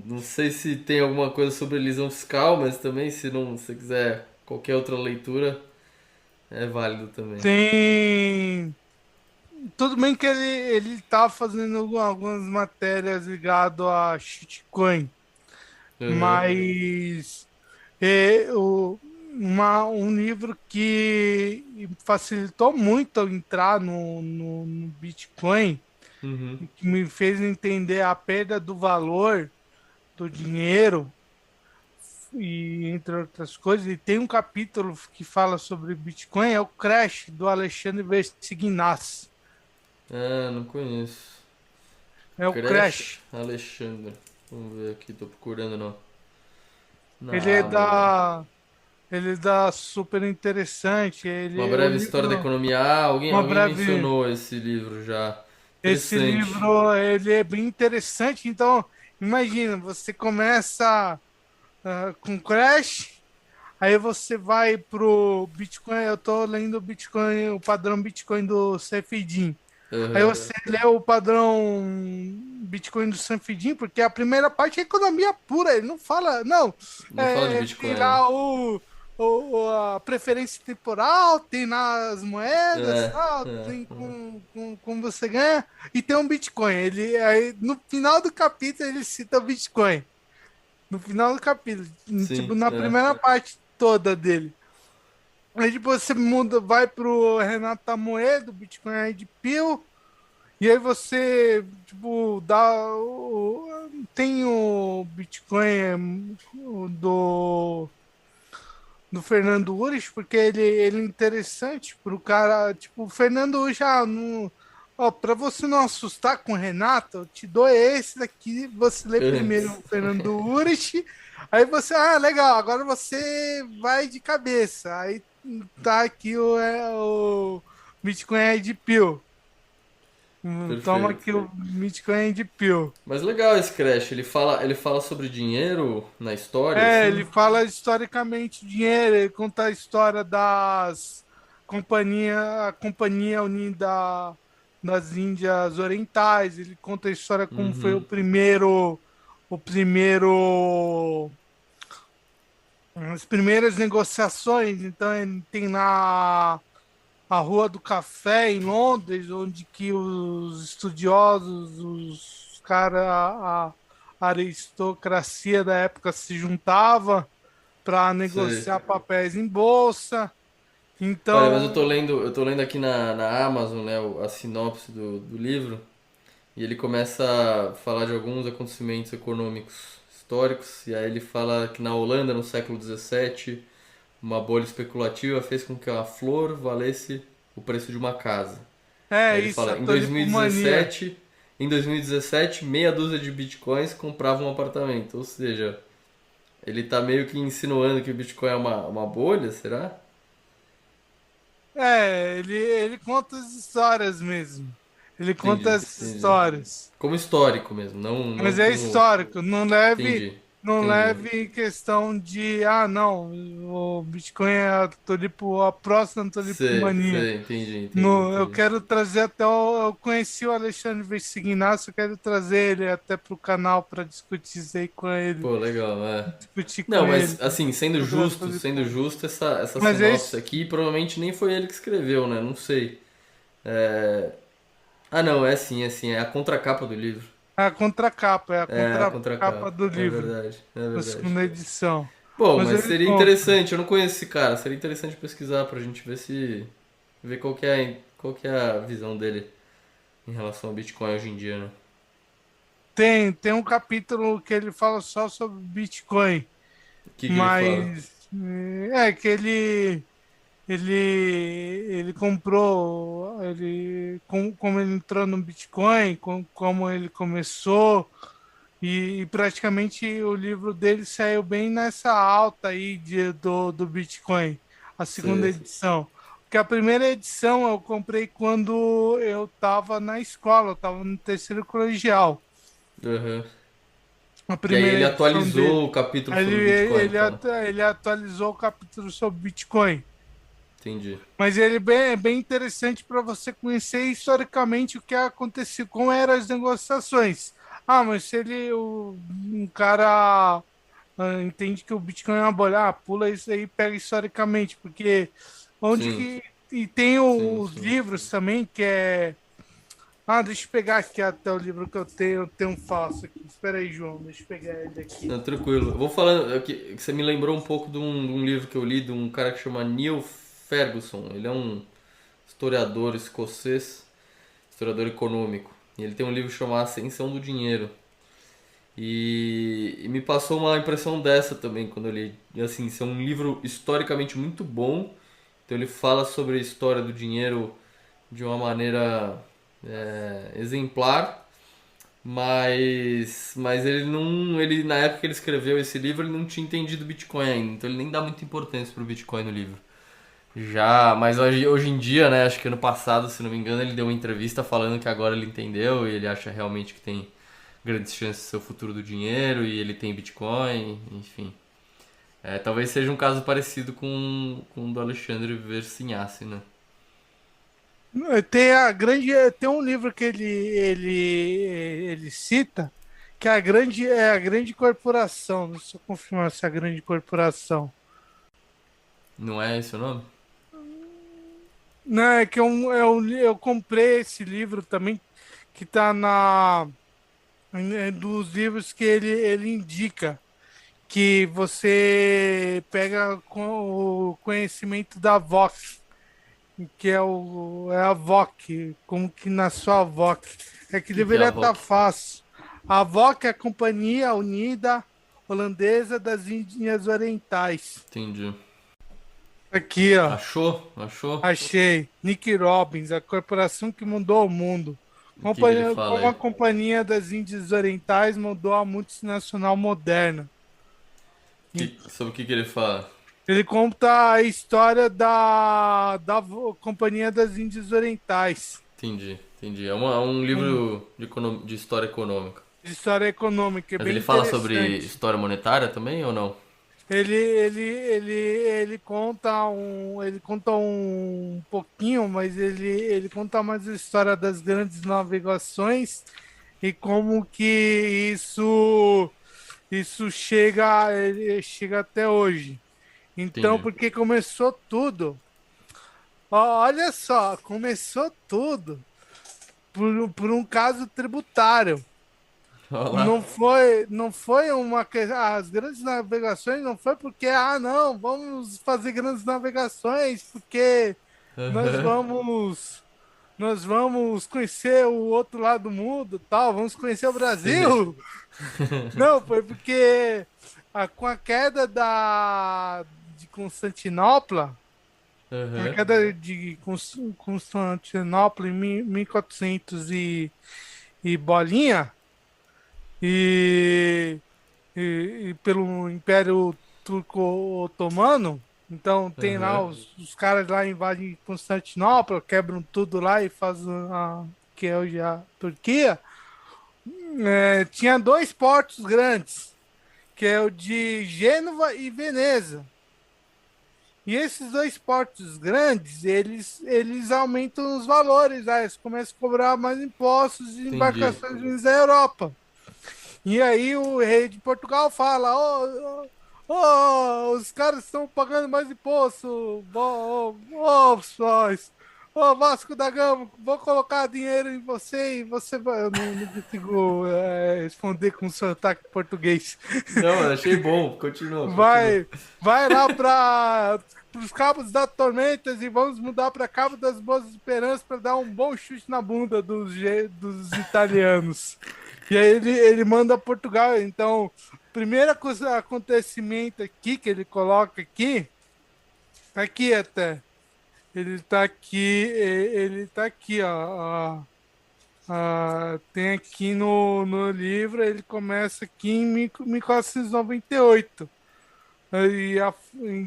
Speaker 1: Não sei se tem alguma coisa sobre elisão fiscal, mas também se não, se você quiser qualquer outra leitura, é válido também.
Speaker 2: Tem. Tudo bem que ele tá fazendo algumas matérias ligadas a shitcoin,
Speaker 1: Aham.
Speaker 2: mas um livro que facilitou muito eu entrar no Bitcoin
Speaker 1: Uhum.
Speaker 2: e que me fez entender a perda do valor do dinheiro e entre outras coisas, e tem um capítulo que fala sobre Bitcoin, é o Crash do Alexandre Versignas.
Speaker 1: Ah, não conheço.
Speaker 2: É o
Speaker 1: Crash
Speaker 2: Crash.
Speaker 1: Alexandre. Vamos ver aqui, tô procurando
Speaker 2: Ele
Speaker 1: na
Speaker 2: é
Speaker 1: Amazon.
Speaker 2: da ele dá super interessante.
Speaker 1: Uma
Speaker 2: Ele o
Speaker 1: breve história da
Speaker 2: livro
Speaker 1: economia. Ah,
Speaker 2: uma
Speaker 1: alguém
Speaker 2: breve
Speaker 1: mencionou esse livro já.
Speaker 2: esse
Speaker 1: Interessante.
Speaker 2: livro ele é bem interessante. Então, imagina, você começa com Crash, aí você vai pro Bitcoin. Eu tô lendo o Bitcoin, o padrão Bitcoin do Sefidin. Aí
Speaker 1: Aham.
Speaker 2: você lê o padrão Bitcoin do Sanfidin, porque a primeira parte é economia pura, ele não fala, não,
Speaker 1: Não fala de
Speaker 2: tem
Speaker 1: Bitcoin, né?
Speaker 2: lá a preferência temporal, tem lá as moedas,
Speaker 1: É,
Speaker 2: tal,
Speaker 1: é.
Speaker 2: tem como você ganha, e tem um Bitcoin. Ele, aí, no final do capítulo ele cita o Bitcoin, no final do capítulo, tipo,
Speaker 1: Sim,
Speaker 2: na
Speaker 1: é.
Speaker 2: primeira parte toda dele. Aí depois você muda, vai pro Renato Tamoedo, Bitcoin Red Pill, e aí você, tipo, tem o Bitcoin do Fernando Urich, porque ele é interessante pro cara, tipo, o Fernando Urich, não, ó, pra você não assustar com o Renato, eu te dou esse daqui, você lê primeiro
Speaker 1: Antes.
Speaker 2: o Fernando Urich, aí você, legal, agora você vai de cabeça, aí tá aqui o Bitcoin Red Pill. Toma
Speaker 1: Perfeito.
Speaker 2: aqui o Bitcoin de Pill.
Speaker 1: Mas legal esse Crash. Ele fala sobre dinheiro na história,
Speaker 2: Ele
Speaker 1: assim?
Speaker 2: fala historicamente dinheiro, ele conta a história das a Companhia Unida das Índias Orientais, ele conta a história como foi
Speaker 1: Uhum.
Speaker 2: o primeiro, as primeiras negociações, então ele tem lá a Rua do Café em Londres, onde que os estudiosos, os caras, a aristocracia da época se juntava para
Speaker 1: Sei.
Speaker 2: negociar papéis em bolsa.
Speaker 1: Olha, mas
Speaker 2: Então,
Speaker 1: eu tô lendo aqui na Amazon, né, a sinopse do livro, e ele começa a falar de alguns acontecimentos econômicos históricos, e aí ele fala que na Holanda, no século XVII, uma bolha especulativa fez com que a flor valesse o preço de uma casa.
Speaker 2: é
Speaker 1: Aí ele
Speaker 2: isso,
Speaker 1: fala,
Speaker 2: a tulipomania.
Speaker 1: em 2017, meia dúzia de bitcoins comprava um apartamento. Ou seja, ele tá meio que insinuando que o Bitcoin é uma bolha, será?
Speaker 2: Ele conta as histórias mesmo. Ele conta
Speaker 1: Entendi,
Speaker 2: as
Speaker 1: entendi.
Speaker 2: histórias.
Speaker 1: Como histórico mesmo, não
Speaker 2: Mas é
Speaker 1: como.
Speaker 2: histórico,
Speaker 1: Entendi,
Speaker 2: não
Speaker 1: entendi.
Speaker 2: leve em questão de, não, o Bitcoin é a próxima tulipomania. No, eu
Speaker 1: Entendi.
Speaker 2: quero trazer até eu conheci o Alexandre Versignasso, eu quero trazer ele até para o canal para discutir isso aí com ele,
Speaker 1: Pô, legal, é.
Speaker 2: discutir com
Speaker 1: Não,
Speaker 2: ele
Speaker 1: mas assim,
Speaker 2: sobre a
Speaker 1: sendo
Speaker 2: tulipomania.
Speaker 1: justo, essa
Speaker 2: Mas é
Speaker 1: sinopse
Speaker 2: isso,
Speaker 1: aqui provavelmente nem foi ele que escreveu, né? Não sei. É... Ah, não, é sim, é a contracapa do livro.
Speaker 2: é a
Speaker 1: É, a
Speaker 2: contracapa
Speaker 1: contracapa.
Speaker 2: do livro,
Speaker 1: É
Speaker 2: da
Speaker 1: verdade.
Speaker 2: segunda edição.
Speaker 1: Bom,
Speaker 2: Mas
Speaker 1: mas
Speaker 2: ele
Speaker 1: seria
Speaker 2: conta.
Speaker 1: interessante, eu não conheço esse cara, seria interessante pesquisar pra gente ver se. Ver qual que é a visão dele em relação ao Bitcoin hoje em dia, né?
Speaker 2: Tem um capítulo que ele fala só sobre Bitcoin,
Speaker 1: O que que ele fala?
Speaker 2: mas que ele ele comprou, como ele entrou no Bitcoin, como ele começou, e praticamente o livro dele saiu bem nessa alta aí do Bitcoin, a segunda
Speaker 1: Sei.
Speaker 2: edição. Porque a primeira edição eu comprei quando eu estava na escola, eu estava no terceiro colegial,
Speaker 1: Aham.
Speaker 2: a
Speaker 1: E aí
Speaker 2: primeira
Speaker 1: ele
Speaker 2: edição dele.
Speaker 1: atualizou o capítulo
Speaker 2: Aí
Speaker 1: sobre o Bitcoin, então.
Speaker 2: ele atualizou o capítulo sobre Bitcoin.
Speaker 1: Entendi.
Speaker 2: Mas ele é bem interessante para você conhecer historicamente o que aconteceu, como eram as negociações. Mas se um cara entende que o Bitcoin é uma bolha, pula isso aí, pega historicamente, porque onde
Speaker 1: Sim,
Speaker 2: que. E tem
Speaker 1: sim,
Speaker 2: os
Speaker 1: sim.
Speaker 2: livros também, que é. Deixa eu pegar aqui até o livro que eu tenho um falso aqui. Espera aí, João, deixa eu pegar ele aqui.
Speaker 1: Não, tranquilo. Eu vou falando que você me lembrou um pouco de um livro que eu li de um cara que chama Neil Ferguson. Ele é um historiador escocês, historiador econômico. E ele tem um livro chamado Ascensão do Dinheiro. E me passou uma impressão dessa também quando eu li. E assim, isso é um livro historicamente muito bom. Então ele fala sobre a história do dinheiro de uma maneira exemplar, mas ele não, ele na época que ele escreveu esse livro ele não tinha entendido Bitcoin ainda, então ele nem dá muita importância pro Bitcoin no livro. Já, mas hoje em dia, né, acho que ano passado, se não me engano, ele deu uma entrevista falando que agora ele entendeu e ele acha realmente que tem grandes chances de ser o futuro do dinheiro e ele tem Bitcoin, enfim. Talvez seja um caso parecido com o do Alexandre Versinhasse, né?
Speaker 2: Tem um livro que ele cita, que é a grande corporação. Deixa eu confirmar se é a grande corporação.
Speaker 1: Não é esse o nome?
Speaker 2: Não, é que eu comprei esse livro também, que está dos livros que ele indica, que você pega com o conhecimento da VOC, que é a VOC, como que na sua VOC. É que
Speaker 1: O que é a
Speaker 2: deveria estar
Speaker 1: VOC?
Speaker 2: fácil. A VOC é a Companhia Unida Holandesa das Índias Orientais.
Speaker 1: Entendi.
Speaker 2: Aqui, ó.
Speaker 1: Achou? Achou?
Speaker 2: Achei. Nick Robbins, a corporação que mudou o mundo.
Speaker 1: O que que ele fala
Speaker 2: Como
Speaker 1: aí?
Speaker 2: a Companhia das Índias Orientais mudou a multinacional moderna.
Speaker 1: Sobre o que que ele fala?
Speaker 2: Ele conta a história Companhia das Índias Orientais,
Speaker 1: Entendi, entendi. É um
Speaker 2: um-
Speaker 1: livro de história econômica.
Speaker 2: de história econômica, é
Speaker 1: Mas
Speaker 2: bem
Speaker 1: ele fala sobre
Speaker 2: interessante.
Speaker 1: história monetária também ou não?
Speaker 2: Ele conta um pouquinho, mas ele conta mais a história das grandes navegações e como que isso chega até hoje. Então,
Speaker 1: Entendi.
Speaker 2: porque começou tudo. Olha só, começou tudo por um caso tributário.
Speaker 1: Olha lá.
Speaker 2: Não foi as grandes navegações não foi porque, não, vamos fazer grandes navegações porque nós
Speaker 1: Aham.
Speaker 2: vamos, nós vamos conhecer o outro lado do mundo, tal, vamos conhecer o
Speaker 1: Sei.
Speaker 2: Brasil. Não, foi porque com a queda de Constantinopla, a
Speaker 1: Aham.
Speaker 2: queda de Constantinopla em 1400 e bolinha, e, e pelo Império Turco-Otomano. Então tem lá
Speaker 1: Aham.
Speaker 2: os caras lá invadem Constantinopla, quebram tudo lá e fazem que é hoje a Turquia. Tinha dois portos grandes, que é o de Gênova e Veneza. E esses dois portos grandes, eles aumentam os valores, eles começam a cobrar mais impostos de
Speaker 1: Entendi.
Speaker 2: embarcações vindas da Europa. E aí o rei de Portugal fala: os caras estão pagando mais imposto, sóis. Ô, Vasco da Gama, vou colocar dinheiro em você e você vai. Eu não consigo responder com sotaque português.
Speaker 1: Não, eu achei bom. Continua, continua.
Speaker 2: Vai, vai lá para os Cabos da Tormentas e vamos mudar para Cabo das Boas Esperanças para dar um bom chute na bunda dos italianos. E aí ele manda Portugal. Então, primeiro acontecimento aqui que ele coloca aqui, tá aqui até. Ele tá aqui, ó. Tem aqui no livro, ele começa aqui em 1498.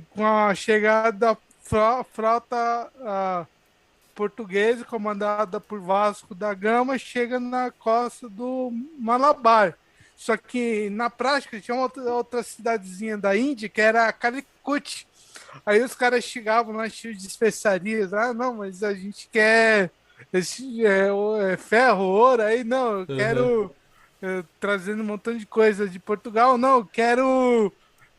Speaker 2: Com a chegada da frota portuguesa, comandada por Vasco da Gama, chega na costa do Malabar. Só que na prática tinha outra cidadezinha da Índia que era Calicut. Aí os caras chegavam lá cheios de especiarias. Não, mas a gente quer ferro, ouro. Aí não, eu
Speaker 1: Aham.
Speaker 2: quero trazendo um montão de coisa de Portugal. Não,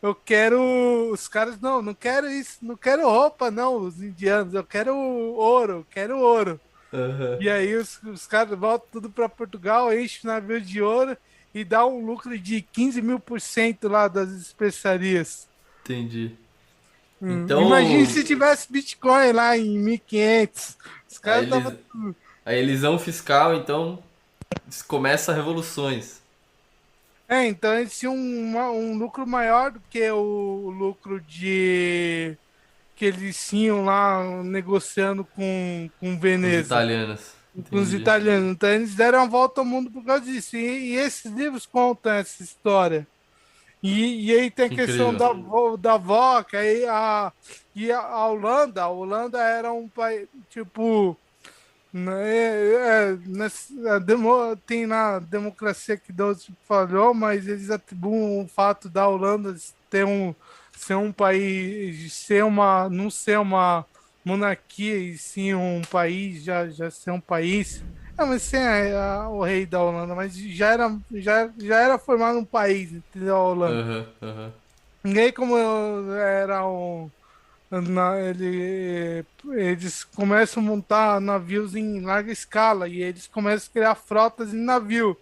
Speaker 2: eu quero, os caras, não, não quero isso, não quero roupa, não, os indianos, eu quero ouro, quero ouro.
Speaker 1: Aham,
Speaker 2: E aí os caras voltam tudo para Portugal, enchem o navio de ouro e dá um lucro de 15.000% lá das especiarias.
Speaker 1: entendi.
Speaker 2: Imagine
Speaker 1: Então,
Speaker 2: se tivesse Bitcoin lá em 1500. Os
Speaker 1: a,
Speaker 2: caras estavam.
Speaker 1: elis... a elisão fiscal, então, começa revoluções.
Speaker 2: Então eles tinham um lucro maior do que o lucro de que eles tinham lá negociando com
Speaker 1: Com os
Speaker 2: Veneza,
Speaker 1: italianos.
Speaker 2: com os
Speaker 1: Entendi.
Speaker 2: italianos. Então eles deram a volta ao mundo por causa disso. E esses livros contam essa história. E aí tem a
Speaker 1: Que
Speaker 2: questão
Speaker 1: incrível.
Speaker 2: da VOC, a Holanda era um país, tipo, né, tem na democracia que Deus falhou, mas eles atribuem o fato da Holanda ser um país, não ser uma monarquia, e sim um país, já ser um país. Mas sem o rei da Holanda, mas já era formado um país, entendeu? A Holanda.
Speaker 1: Aham, aham.
Speaker 2: E aí, como era eles começam a montar navios em larga escala e eles começam a criar frotas em navio.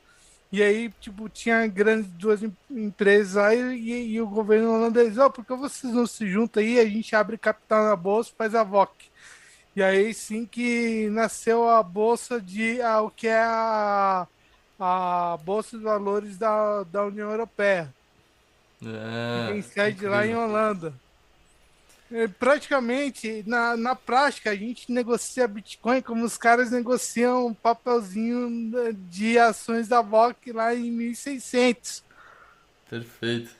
Speaker 2: E aí, tipo, tinha grandes duas empresas aí e o governo holandês, ó, por que vocês não se juntam aí? A gente abre capital na bolsa, faz a VOC. E aí sim que nasceu a bolsa o que é a Bolsa de Valores da União Europeia, que
Speaker 1: Ah,
Speaker 2: tem sede lá em
Speaker 1: incrível.
Speaker 2: Holanda. Praticamente, na prática, a gente negocia Bitcoin como os caras negociam um papelzinho de ações da VOC lá em 1600.
Speaker 1: Perfeito.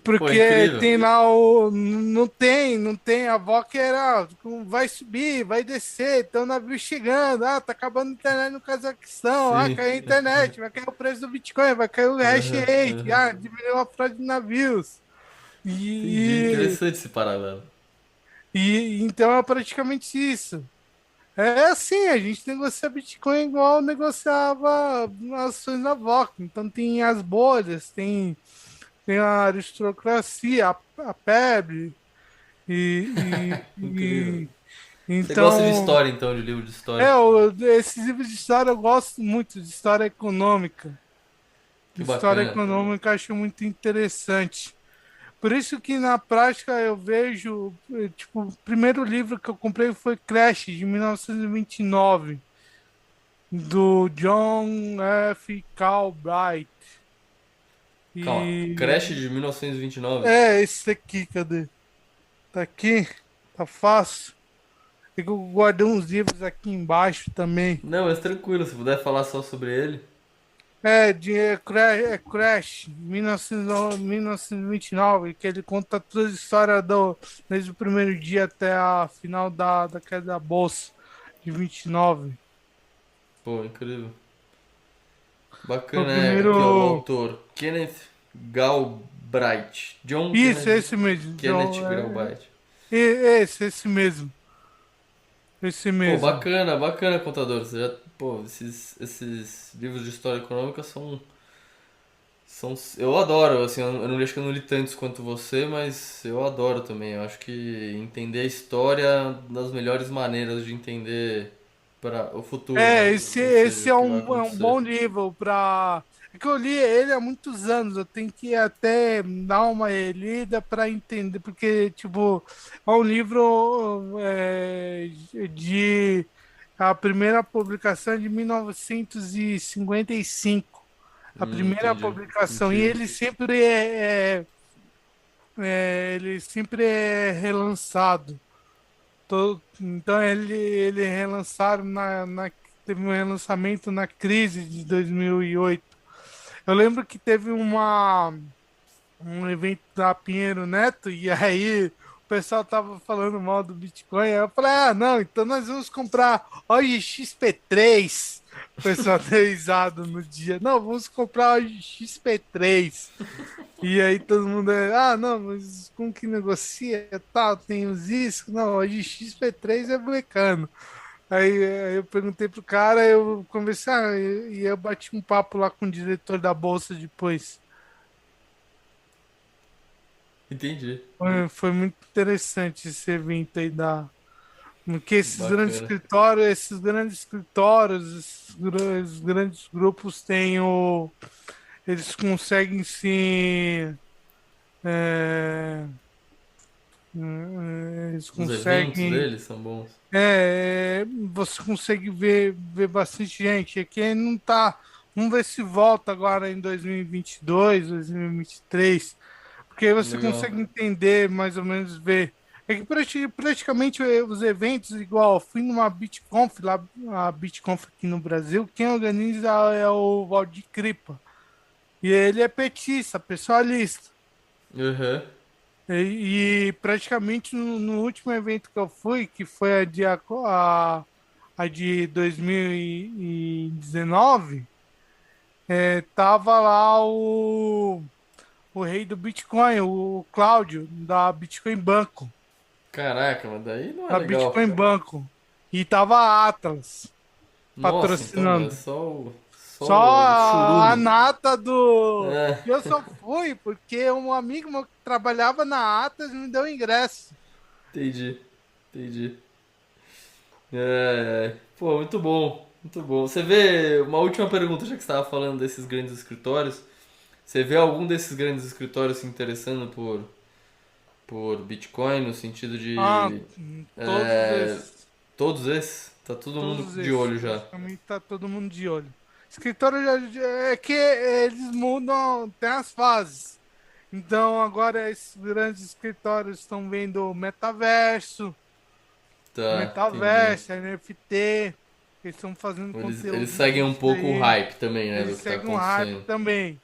Speaker 1: Pô,
Speaker 2: Porque
Speaker 1: incrível.
Speaker 2: tem lá o. Não tem. A VOC era. Vai subir, vai descer, tem o navio chegando. Ah, tá acabando a internet no Cazaquistão. Ah,
Speaker 1: Sim.
Speaker 2: caiu a internet, vai cair o preço do Bitcoin, vai cair o hash
Speaker 1: Aham,
Speaker 2: rate.
Speaker 1: aham.
Speaker 2: Ah, diminuiu a fraude de navios.
Speaker 1: Entendi.
Speaker 2: E,
Speaker 1: Interessante esse paralelo.
Speaker 2: então é praticamente isso. É assim, a gente negocia Bitcoin igual negociava ações na VOC. Então tem as bolhas, tem a aristocracia, a plebe,
Speaker 1: Incrível.
Speaker 2: e
Speaker 1: Você gosta de
Speaker 2: então
Speaker 1: história, então, de livro de história?
Speaker 2: esses livros de história eu gosto muito, de história econômica.
Speaker 1: Que
Speaker 2: História
Speaker 1: bacana.
Speaker 2: econômica eu acho muito interessante. Por isso que na prática eu vejo, tipo, o primeiro livro que eu comprei foi Crash, de 1929, do John F. Calbright.
Speaker 1: Calma. Crash
Speaker 2: E
Speaker 1: de 1929.
Speaker 2: esse aqui, cadê? Tá aqui, tá fácil. Eu guardei uns livros aqui embaixo também.
Speaker 1: Não, mas tranquilo, se puder falar só sobre ele.
Speaker 2: Crash, 1929, que ele conta toda a história desde o primeiro dia até a final da queda da Bolsa de 29.
Speaker 1: Pô, incrível.
Speaker 2: Foi o
Speaker 1: Bacana, aqui ó, o
Speaker 2: primeiro.
Speaker 1: autor. Kenneth Galbraith. John
Speaker 2: Isso,
Speaker 1: Kenneth,
Speaker 2: esse mesmo,
Speaker 1: Kenneth
Speaker 2: John.
Speaker 1: Galbraith.
Speaker 2: Esse mesmo. Esse
Speaker 1: Pô,
Speaker 2: mesmo.
Speaker 1: bacana, bacana, contador. Você já, pô, esses livros de história econômica eu adoro, assim, eu não acho que eu não li tantos quanto você, mas eu adoro também. Eu acho que entender a história é uma das melhores maneiras de entender para o futuro, né?
Speaker 2: Esse,
Speaker 1: Ou seja,
Speaker 2: esse
Speaker 1: o
Speaker 2: é
Speaker 1: que vai
Speaker 2: um
Speaker 1: acontecer.
Speaker 2: bom livro para. É que eu li ele há muitos anos, eu tenho que até dar uma lida para entender, porque, tipo, é um livro de. A primeira publicação é de 1955. A primeira
Speaker 1: Entendi.
Speaker 2: publicação, e
Speaker 1: Incrível.
Speaker 2: ele sempre é relançado. Então ele relançaram teve um relançamento na crise de 2008. Eu lembro que teve um evento da Pinheiro Neto e aí o pessoal tava falando mal do Bitcoin. Aí eu falei, ah, não, então nós vamos comprar OGXP3. O pessoal deu risada no dia. Não, vamos comprar OGXP3. E aí todo mundo não, mas como que negocia? Tal, tem os riscos. Não, hoje XP3 é molecano. Aí eu perguntei pro cara, eu conversei, e eu bati um papo lá com o diretor da bolsa depois.
Speaker 1: Entendi.
Speaker 2: Foi muito interessante esse evento aí da. Porque
Speaker 1: Bacana.
Speaker 2: esses grandes escritórios, esses grandes grupos têm o. Eles conseguem se. é, eles
Speaker 1: Os eventos
Speaker 2: conseguem.
Speaker 1: deles são bons.
Speaker 2: Você consegue ver bastante gente. Aqui não tá. Vamos ver se volta agora em 2022, 2023. Porque aí você
Speaker 1: Legal.
Speaker 2: consegue entender, mais ou menos, ver. É que praticamente os eventos, igual, fui numa BitConf, lá, a BitConf aqui no Brasil, quem organiza é o Valdir Cripa. E ele é petista, pessoalista.
Speaker 1: Aham.
Speaker 2: E praticamente no último evento que eu fui, que foi a de 2019, tava lá o rei do Bitcoin, o Cláudio, da Bitcoin Banco.
Speaker 1: Caraca, mas daí não é
Speaker 2: Da
Speaker 1: legal.
Speaker 2: Bitcoin Banco. E tava a Atlas
Speaker 1: Nossa, então é
Speaker 2: patrocinando.
Speaker 1: só
Speaker 2: Só
Speaker 1: o
Speaker 2: a
Speaker 1: churume.
Speaker 2: nata do.
Speaker 1: É,
Speaker 2: E eu só fui porque um amigo meu que trabalhava na Atlas me deu ingresso.
Speaker 1: entendi. Entendi. É, pô, muito bom. Muito bom. Você vê, uma última pergunta, já que você estava falando desses grandes escritórios. Você vê algum desses grandes escritórios se interessando por Bitcoin no sentido
Speaker 2: Ah,
Speaker 1: de
Speaker 2: todos
Speaker 1: é,
Speaker 2: esses.
Speaker 1: todos esses? Tá todo mundo
Speaker 2: Todos
Speaker 1: de
Speaker 2: esses.
Speaker 1: olho já.
Speaker 2: Praticamente tá todo mundo de olho. Escritório é que eles mudam, tem as fases. Então agora esses grandes escritórios estão vendo o metaverso.
Speaker 1: Tá, entendi.
Speaker 2: Metaverso, NFT, eles estão fazendo
Speaker 1: Eles
Speaker 2: conteúdo
Speaker 1: seguem um
Speaker 2: disso
Speaker 1: pouco o
Speaker 2: daí,
Speaker 1: hype também, né,
Speaker 2: eles
Speaker 1: do que tá
Speaker 2: seguem um hype
Speaker 1: acontecendo.
Speaker 2: também.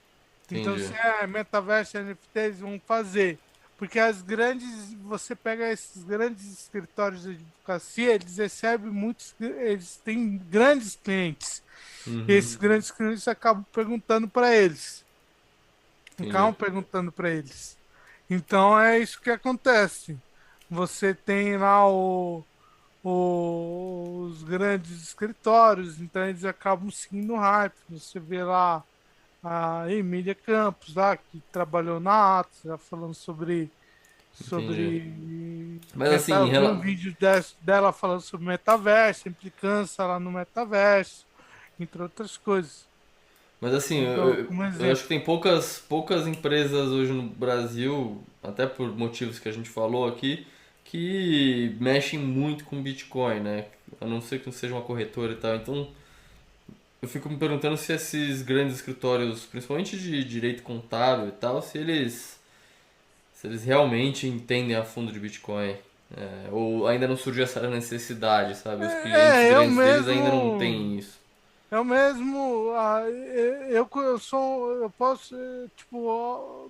Speaker 2: Então,
Speaker 1: Entendi.
Speaker 2: se é metaverso, NFT, eles vão fazer. Porque você pega esses grandes escritórios de advocacia, eles recebem muitos, eles têm grandes clientes. E
Speaker 1: Uhum,
Speaker 2: esses grandes clientes acabam perguntando para eles.
Speaker 1: entendi.
Speaker 2: Acabam perguntando para eles. Então, é isso que acontece. Você tem lá os grandes escritórios, então eles acabam seguindo o hype. Você vê lá a Emília Campos, lá, que trabalhou na Atos, já falando
Speaker 1: Entendi.
Speaker 2: sobre
Speaker 1: Mas assim,
Speaker 2: eu vi um vídeo dela falando sobre metaverso, implicância lá no metaverso, entre outras coisas.
Speaker 1: mas assim,
Speaker 2: Então, como
Speaker 1: eu acho
Speaker 2: exemplo.
Speaker 1: que tem poucas empresas hoje no Brasil, até por motivos que a gente falou aqui, que mexem muito com Bitcoin, né? A não ser que não seja uma corretora e tal. Então, eu fico me perguntando se esses grandes escritórios, principalmente de direito contábil e tal, se eles realmente entendem a fundo de Bitcoin. É, ou ainda não surgiu essa necessidade, sabe? Os clientes
Speaker 2: É,
Speaker 1: grandes deles ainda não têm isso.
Speaker 2: eu mesmo, eu sou, eu posso, tipo,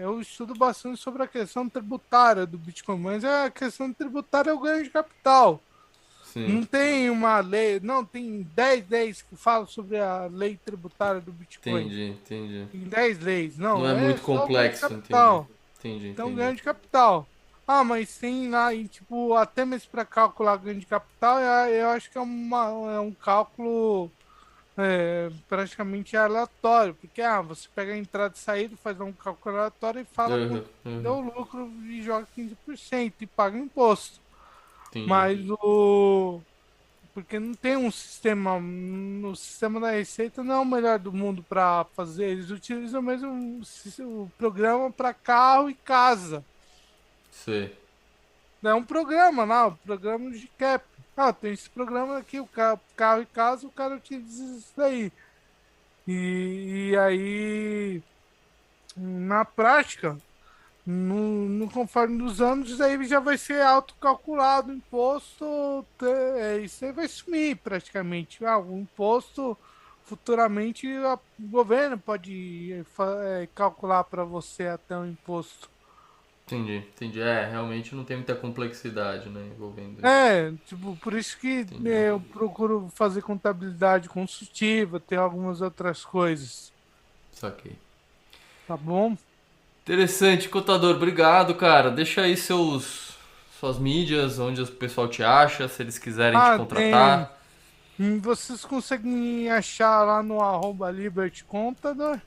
Speaker 2: eu estudo bastante sobre a questão tributária do Bitcoin, mas a questão tributária é o ganho de capital.
Speaker 1: Sim,
Speaker 2: Não tem uma lei, não, tem 10 leis que falam sobre a lei tributária do Bitcoin.
Speaker 1: entendi, entendi.
Speaker 2: Tem 10 leis,
Speaker 1: Não
Speaker 2: não,
Speaker 1: é
Speaker 2: é
Speaker 1: muito
Speaker 2: só o ganho de
Speaker 1: complexo, entendi.
Speaker 2: capital.
Speaker 1: Entendi,
Speaker 2: Então,
Speaker 1: entendi.
Speaker 2: ganho de capital. Ah, mas tem lá, e, tipo, até mesmo para calcular ganho de capital, eu acho que é um cálculo praticamente aleatório, porque você pega a entrada e saída, faz um cálculo aleatório e fala
Speaker 1: Uhum,
Speaker 2: quanto
Speaker 1: uhum,
Speaker 2: deu lucro e joga 15% e paga imposto.
Speaker 1: entendi.
Speaker 2: Mas o. Porque não tem um sistema. No sistema da Receita não é o melhor do mundo para fazer. Eles utilizam mesmo o programa para carro e casa.
Speaker 1: Sei.
Speaker 2: É um programa lá, um programa de cap. Ah, tem esse programa aqui, o carro e casa, o cara utiliza isso daí. E aí, na prática, no conforme dos anos, isso aí já vai ser autocalculado o imposto, isso aí vai sumir praticamente. O imposto, futuramente, o governo pode calcular para você até o imposto.
Speaker 1: Entendi, entendi. É, realmente não tem muita complexidade, né, envolvendo isso.
Speaker 2: Tipo, por isso que
Speaker 1: Entendi.
Speaker 2: eu procuro fazer contabilidade consultiva, ter algumas outras coisas,
Speaker 1: Saquei.
Speaker 2: tá bom?
Speaker 1: Interessante, contador. Obrigado, cara. Deixa aí suas mídias, onde o pessoal te acha, se eles quiserem te
Speaker 2: Tem.
Speaker 1: contratar.
Speaker 2: Vocês conseguem me achar lá no @libertycontador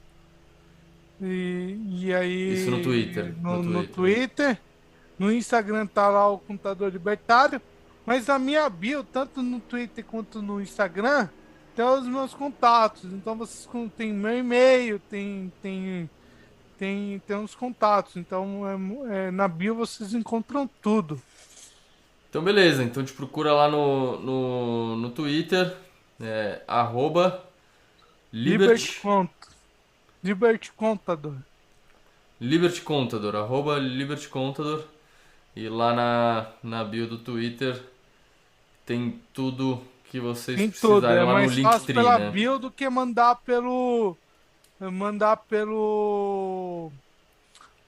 Speaker 2: e
Speaker 1: Isso no
Speaker 2: aí
Speaker 1: Twitter, no
Speaker 2: no
Speaker 1: Twitter.
Speaker 2: Twitter. No Instagram tá lá o Contador Libertário. Mas a minha bio, tanto no Twitter quanto no Instagram, tem os meus contatos. Então vocês têm meu e-mail, tem uns contatos. Então na bio vocês encontram tudo.
Speaker 1: Então beleza, então te procura lá no Twitter, arroba
Speaker 2: Liberty
Speaker 1: Liberty,
Speaker 2: Cont, Liberty Contador.
Speaker 1: Liberty Contador, arroba Liberty Contador. E lá na bio do Twitter tem tudo que vocês
Speaker 2: Tem tudo.
Speaker 1: precisarem
Speaker 2: É
Speaker 1: lá no
Speaker 2: mais fácil
Speaker 1: Linktree,
Speaker 2: pela
Speaker 1: né?
Speaker 2: bio do que mandar pelo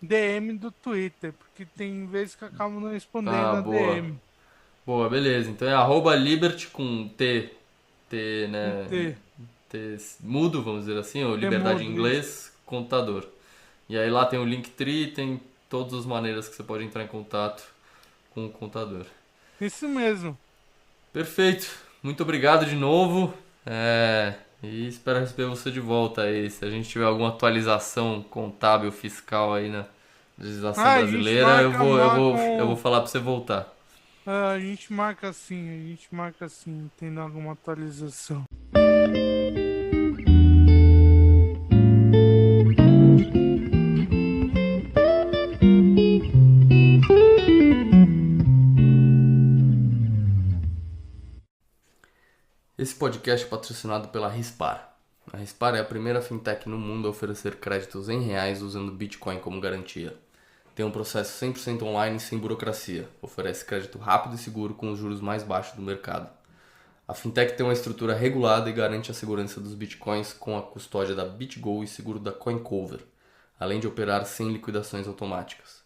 Speaker 2: DM do Twitter, porque tem vezes que acabam não respondendo
Speaker 1: Ah,
Speaker 2: a
Speaker 1: boa.
Speaker 2: DM.
Speaker 1: Boa, beleza. Então é arroba Liberty com T,
Speaker 2: Com
Speaker 1: né?
Speaker 2: T.
Speaker 1: T mudo, vamos dizer assim, ou liberdade em
Speaker 2: Temudo, isso.
Speaker 1: inglês, contador. E aí lá tem o Linktree, tem todas as maneiras que você pode entrar em contato com o contador.
Speaker 2: Isso mesmo.
Speaker 1: Perfeito. Muito obrigado de novo. E espero receber você de volta aí. Se a gente tiver alguma atualização contábil, fiscal aí na legislação
Speaker 2: A gente
Speaker 1: brasileira,
Speaker 2: marca,
Speaker 1: eu vou falar para você voltar.
Speaker 2: a gente marca assim, tendo alguma atualização.
Speaker 1: Esse podcast é patrocinado pela Rispar. A Rispar é a primeira fintech no mundo a oferecer créditos em reais usando Bitcoin como garantia. Tem um processo 100% online sem burocracia. Oferece crédito rápido e seguro com os juros mais baixos do mercado. A fintech tem uma estrutura regulada e garante a segurança dos bitcoins com a custódia da BitGo e seguro da CoinCover, além de operar sem liquidações automáticas.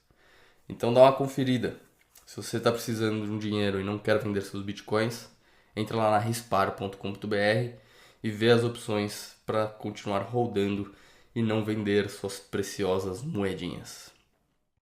Speaker 1: Então dá uma conferida. Se você está precisando de um dinheiro e não quer vender seus bitcoins, entra lá na rispar.com.br e vê as opções para continuar rodando e não vender suas preciosas moedinhas.